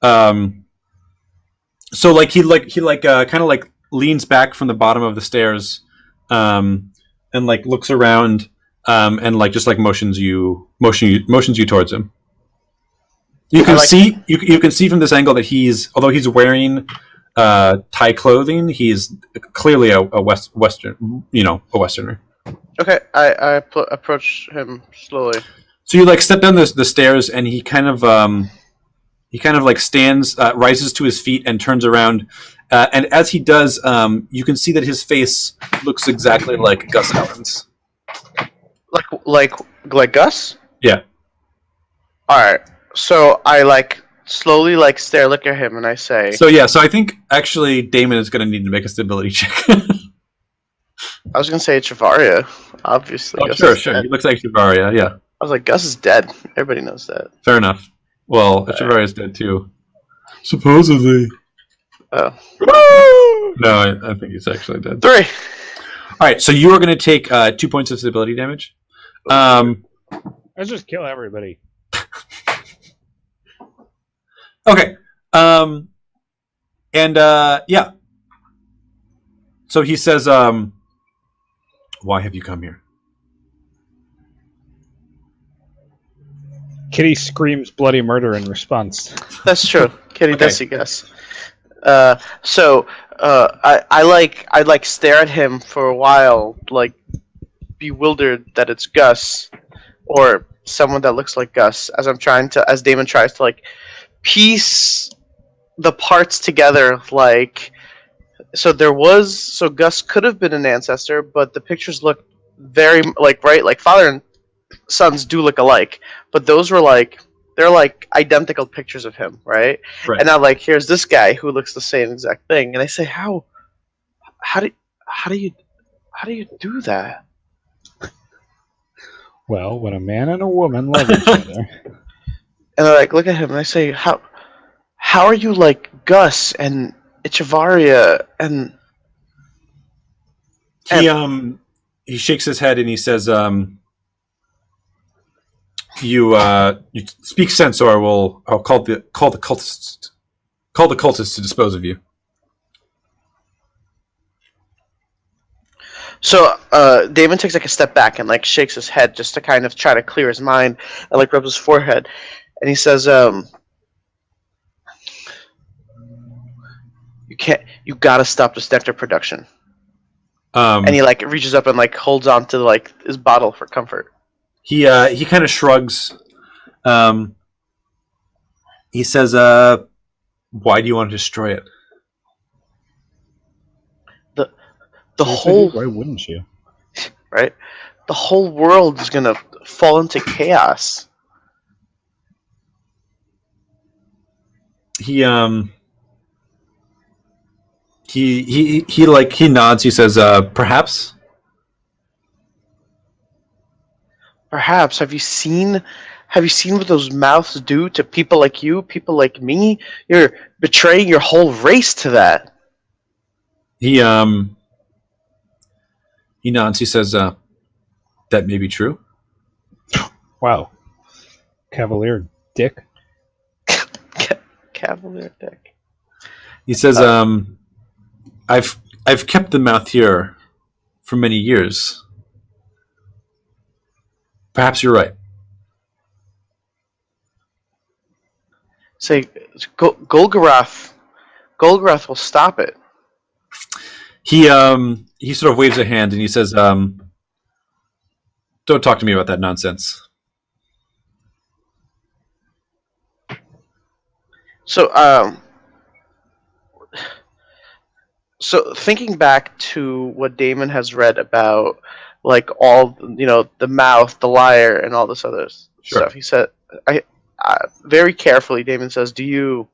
So like he kind of like leans back from the bottom of the stairs, and like looks around, and like just like motions you towards him. You can see from this angle that although he's wearing Thai clothing, he's clearly a Western, a Westerner. Okay. I approach him slowly. So you like step down the stairs, and he kind of like stands, rises to his feet, and turns around. And as he does, you can see that his face looks exactly like Gus Allen's. Like Gus? Yeah. All right. So I like slowly like look at him, and I say. So I think actually Damon is going to need to make a stability check. I was gonna say Chavaria, obviously. Oh, Gus sure. is dead. He looks like Shivaria. Yeah. I was like, Gus is dead. Everybody knows that. Fair enough. Well, Shivaria is dead too. Supposedly. No, I think he's actually dead. 3. All right, so you are going to take 2 points of stability damage. Let's just kill everybody. Okay. Yeah. So he says, why have you come here? Kitty screams bloody murder in response. That's true. Kitty Okay. does see Gus. I stare at him for a while, like bewildered that it's Gus or someone that looks like Gus, as Damon tries to like piece the parts together. Like, so Gus could have been an ancestor, but the pictures look very like father and sons do look alike, but those were they're like identical pictures of him, right? And now here's this guy who looks the same exact thing, and I say, how do you do that? Well, when a man and a woman love each other. And I look at him and I say, how are you like Gus and Echevarria and he shakes his head and he says, you speak sense, or I'll call the cultists to dispose of you. So Damon takes a step back and shakes his head just to kind of try to clear his mind and rubs his forehead, and he says, you gotta stop this nectar production. And he reaches up and holds on to his bottle for comfort. He kind of shrugs. He says, why do you want to destroy it? The whole... Why wouldn't you? Right? The whole world is going to fall into chaos. He nods. He says, perhaps. Perhaps. Have you seen what those mouths do to people like you, people like me? You're betraying your whole race to that. He nods. He says, that may be true. Wow. Cavalier dick. Cavalier dick. He says, I've kept the mouth here for many years. Perhaps you're right. Say, Golgoroth will stop it. He sort of waves a hand and he says, don't talk to me about that nonsense. So thinking back to what Damon has read about all the mouth, the liar, and all this other stuff, he said, very carefully, Damon says, do you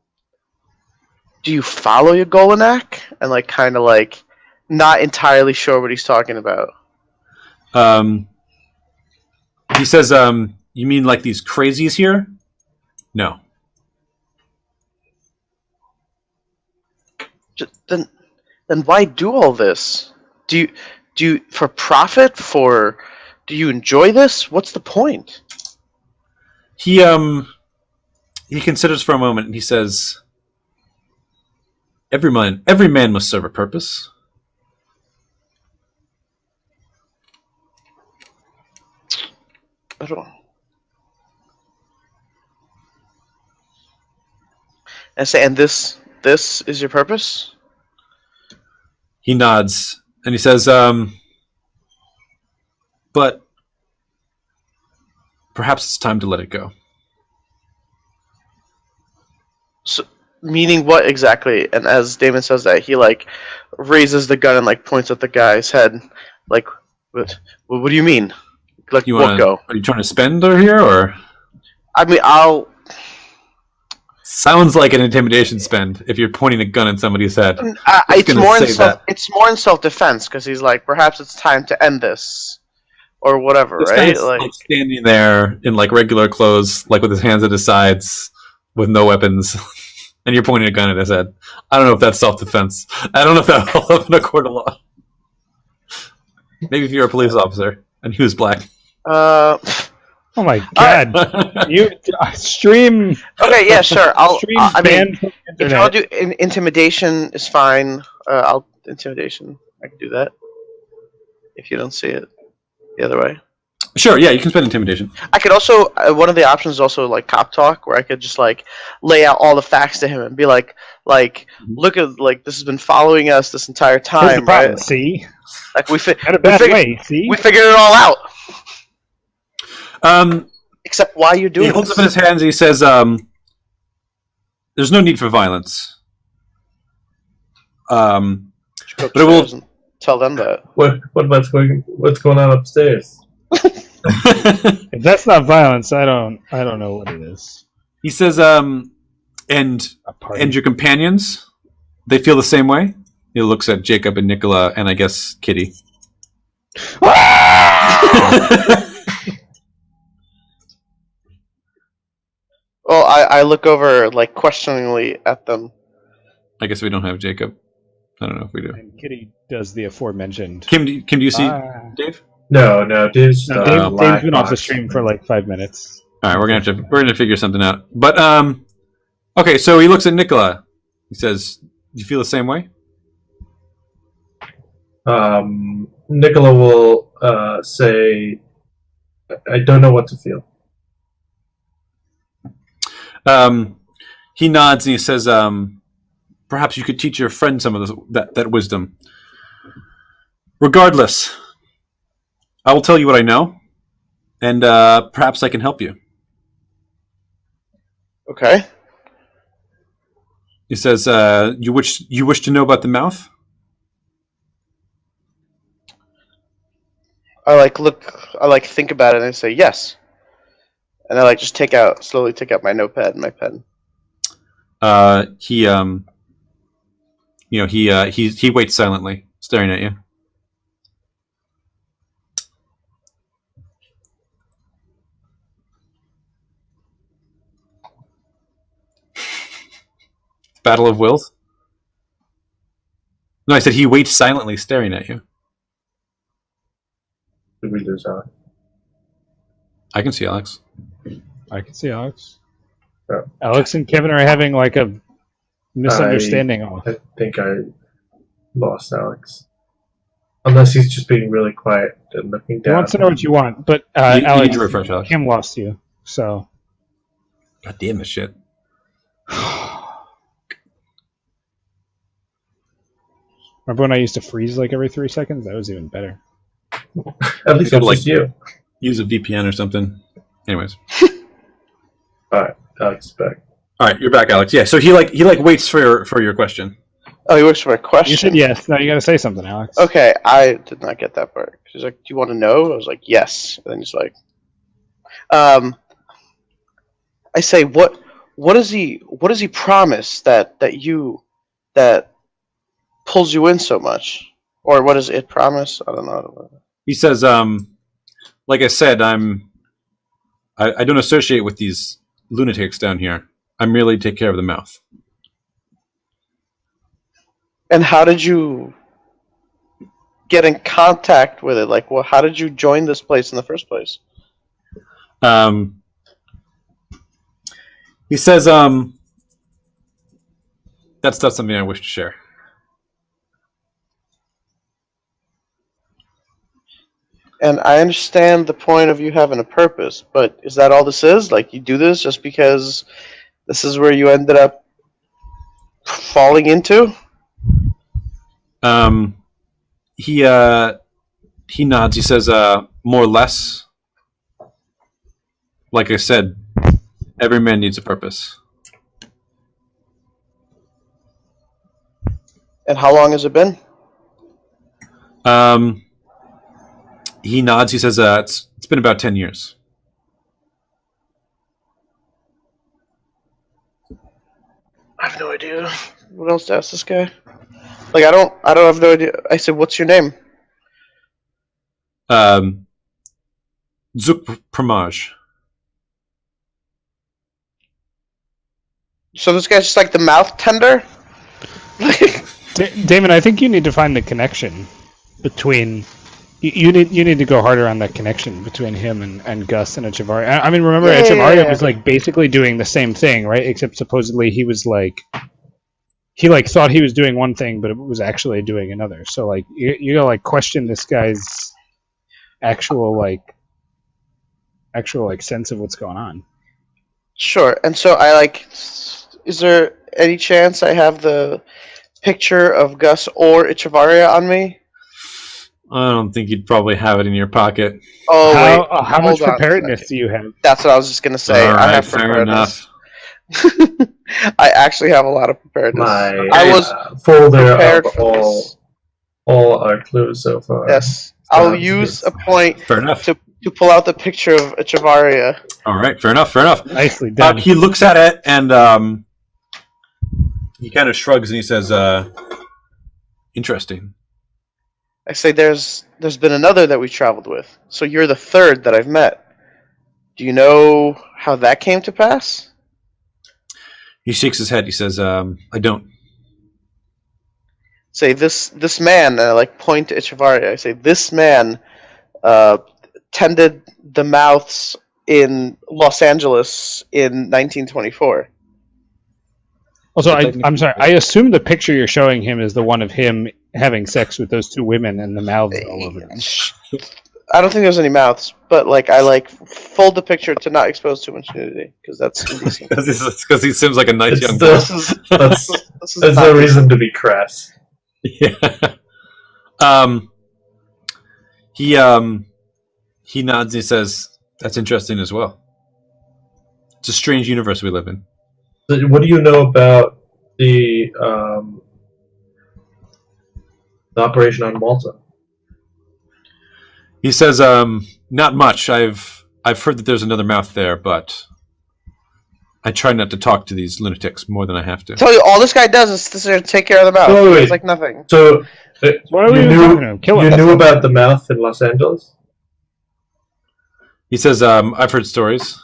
follow your Golinak? And kind of not entirely sure what he's talking about. He says, you mean these crazies here? No. Then why do all this? Do you for profit? Do you enjoy this? What's the point? He considers for a moment and he says, every man must serve a purpose. I don't. I say, and this is your purpose? He nods and he says, but perhaps it's time to let it go. So, meaning what exactly? And as Damon says that, he raises the gun and points at the guy's head. What do you mean? What go? Are you trying to spend her here, or? I mean, I'll. Sounds like an intimidation spend if you're pointing a gun at somebody's head. It's more in self-defense because he's perhaps it's time to end this, or whatever, this right? Guy's standing there in regular clothes, with his hands at his sides, with no weapons. And you're pointing a gun at his head. I don't know if that's self-defense. I don't know if that'll hold up in a court of law. Maybe if you're a police officer and he was black. Oh my god! You stream. Okay, yeah, sure. Stream I mean, banned from the if y'all internet. do intimidation is fine. I'll intimidation. I can do that. If you don't see it the other way. Sure, yeah, you can spend intimidation. I could also one of the options is also like cop talk, where I could just like lay out all the facts to him and be like, look at like this has been following us this entire Here's the time, problem. right? See, Like in a bad way. See, we figured it all out. Except why you're doing. He holds this. up in his hands and he says, "There's no need for violence." But it will tell them that. What about what's going on upstairs? if that's not violence, I don't know what it is. He says, and A party. your companions, they feel the same way. He looks at Jacob and Nicola, and I guess Kitty. Well, I look over like questioningly at them. I guess we don't have Jacob. I don't know if we do. And Kitty does the aforementioned. Kim, do you see Ah. Dave? No, Dave's No, live Dave's been off the box. stream for like 5 minutes. All right, we're gonna figure something out. But okay, so he looks at Nicola. He says, "Do you feel the same way?" Nicola will say, "I don't know what to feel." He nods and he says, "Perhaps you could teach your friend some of that wisdom." Regardless, I will tell you what I know, and perhaps I can help you. Okay. He says, "You wish to know about the mouth?" I think about it and I say yes. And I like just slowly take out my notepad and my pen. He waits silently, staring at you. Battle of Wills? No, I said he waits silently, staring at you. Did we lose Alex? I can see Alex. I can see Alex. Yeah. Alex and Kevin are having like a misunderstanding. I think I lost Alex. Unless he's just being really quiet and looking He down. wants to know what you want, but You Alex, need to refresh, Alex. Kim lost you. So God damn this shit. remember when I used to freeze like every 3 seconds? That was even better. At least Gotta, it's just you. Use a VPN or something. Anyways. Alright, Alex is back. All right, you're back, Alex. Yeah, so he waits for your question. Oh, he works for my question. You said yes. Now you got to say something, Alex. Okay, I did not get that part. She's like, "Do you want to know?" I was like, "Yes." And then he's like, I say, "What does he promise that pulls you in so much, or what does it promise?" I don't know. He says, like I said, I don't associate with these lunatics down here. I merely take care of the mouth. And how did you get in contact with it? Like, well, how did you join this place in the first place? He says, that's not something I wish to share. And I understand the point of you having a purpose, but is that all this is? Like, you do this just because this is where you ended up falling into? He nods. He says, more or less. Like I said, every man needs a purpose. And how long has it been? He nods. He says, it's been about 10 years. I have no idea. What else to ask this guy? Like, I don't have no idea. I said, "What's your name?" Zuk Pramaj. So this guy's just like the mouth tender? Damon, I think you need to find the connection between. You need to go harder on that connection between him and Gus and Echevarria. I mean, remember Echevarria was like basically doing the same thing, right? Except supposedly he was like he like thought he was doing one thing, but it was actually doing another. So like you gotta like question this guy's actual sense of what's going on. Sure. And so I like. Is there any chance I have the picture of Gus or Echevarria on me? I don't think you'd probably have it in your pocket. Oh wait. How much Hold on a preparedness second. do you have? That's what I was just gonna say. All I right, have fair preparedness. enough. I actually have a lot of preparedness. My I was folder prepared of for this. all our clues so far. Yes. I'll use a point Fair enough. to pull out the picture of Echevarria. All right, fair enough. Fair enough. Nicely done. He looks at it and he kind of shrugs and he says, "Interesting." I say there's been another that we traveled with, so you're the third that I've met. Do you know how that came to pass? He shakes his head. He says, "I don't." Say this man, and I like point to Echevarria. I say this man tended the mouths in Los Angeles in 1924. Also, I'm sorry. I assume the picture you're showing him is the one of him having sex with those two women and the mouths all over him. I don't think there's any mouths, but like I like fold the picture to not expose too much nudity because that's indecent. Because he seems like a nice It's young the- boy. That's This is there's not no decent. reason to be crass. Yeah. He nods and he says, "That's interesting as well. It's a strange universe we live in." So what do you know about the operation on Malta? He says, "Not much. I've heard that there's another mouth there, but I try not to talk to these lunatics more than I have to." Tell you, all this guy does is sit there and take care of the mouth. Wait. It's like nothing. So What are we you even knew talking to him? Kill him. you knew about the mouth in Los Angeles He says, "I've heard stories."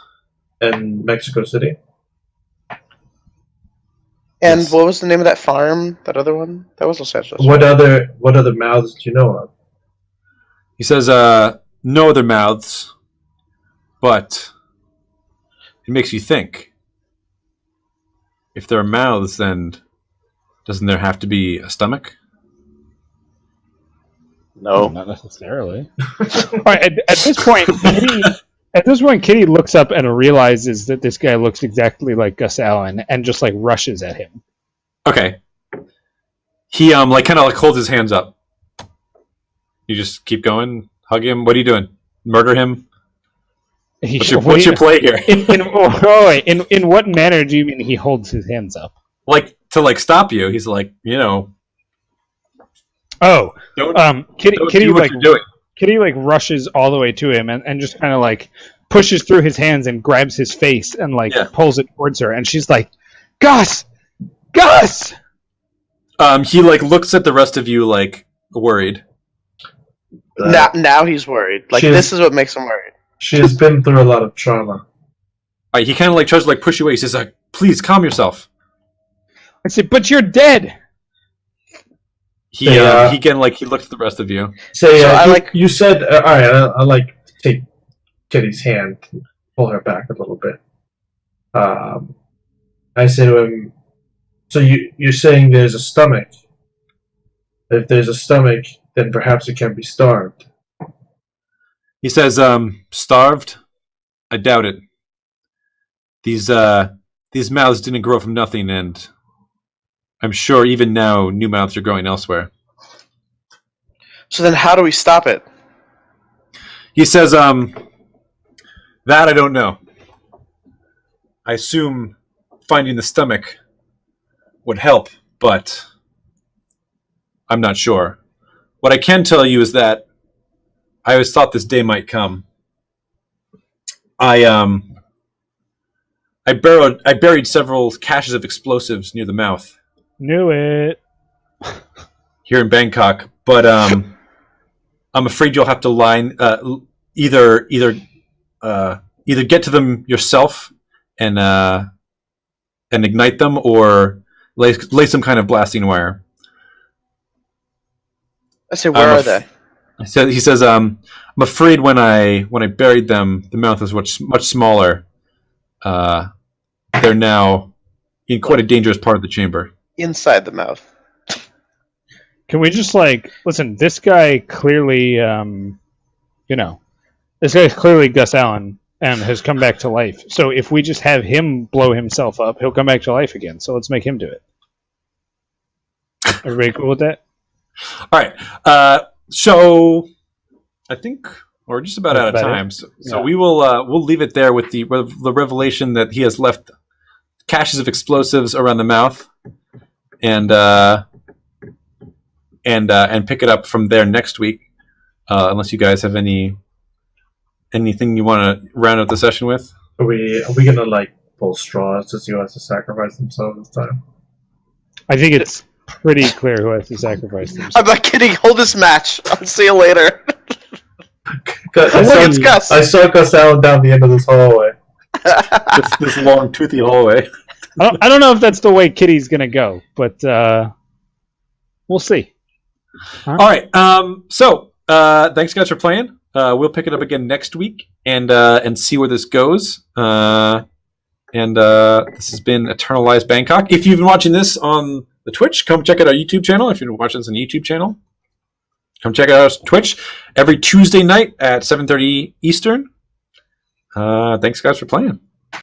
and Mexico City. And Yes. what was the name of that farm? That other one? That was Los Angeles. What other mouths do you know of? He says, "No other mouths, but it makes you think. If there are mouths, then doesn't there have to be a stomach?" No. Not necessarily. All right, at this point, Kitty looks up and realizes that this guy looks exactly like Gus Allen, and just like rushes at him. Okay. He kind of holds his hands up. You just keep going, hug him. What are you doing? Murder him? What's your play here? In what manner do you mean he holds his hands up? Like to stop you? He's like, Oh, Kitty do what like you're doing. Kitty like rushes all the way to him and just kind of like pushes through his hands and grabs his face and pulls it towards her, and she's like, "Gus! He looks at the rest of you worried. Now he's worried. This is what makes him worried. She has been through a lot of trauma. All right, he kind of tries to push you away. He says, "Please calm yourself." I said, "But you're dead." He again he looks at the rest of you. You said, all right. I like to take Kitty's hand, and pull her back a little bit. I say to him, "So you're saying there's a stomach? If there's a stomach, then perhaps it can be starved." He says, "Starved? I doubt it. These mouths didn't grow from nothing, and I'm sure even now new mouths are growing elsewhere." So then how do we stop it? He says, "That I don't know. I assume finding the stomach would help, but I'm not sure. What I can tell you is that I always thought this day might come. I buried several caches of explosives near the mouth Knew it. here in Bangkok, but I'm afraid you'll have to either get to them yourself and ignite them, or lay some kind of blasting wire. I say, where are they? He says, I'm afraid when I buried them, the mouth was much smaller. They're now in quite a dangerous part of the chamber. Inside the mouth. Can we just listen? This guy clearly, this guy's clearly Gus Allen and has come back to life. So if we just have him blow himself up, he'll come back to life again. So let's make him do it. Everybody cool with that? All right. So I think we're just about out of time. So we will we'll leave it there with the revelation that he has left caches of explosives around the mouth, and pick it up from there next week. Unless you guys have anything you want to round out the session with. Are we gonna pull straws to see who has to sacrifice themselves this time? I think it's pretty clear who has to sacrifice themselves. I'm not kidding. Hold this match. I'll see you later. It's Gus. I saw Gus Allen down the end of this hallway. this long, toothy hallway. I don't know if that's the way Kitty's gonna go, but we'll see. All right. So thanks guys for playing. We'll pick it up again next week and see where this goes. This has been Eternalized Bangkok. If you've been watching this on the Twitch, come check out our YouTube channel. If you've been watching this on the YouTube channel, come check out our Twitch every Tuesday night at 7:30 Eastern. Thanks guys for playing.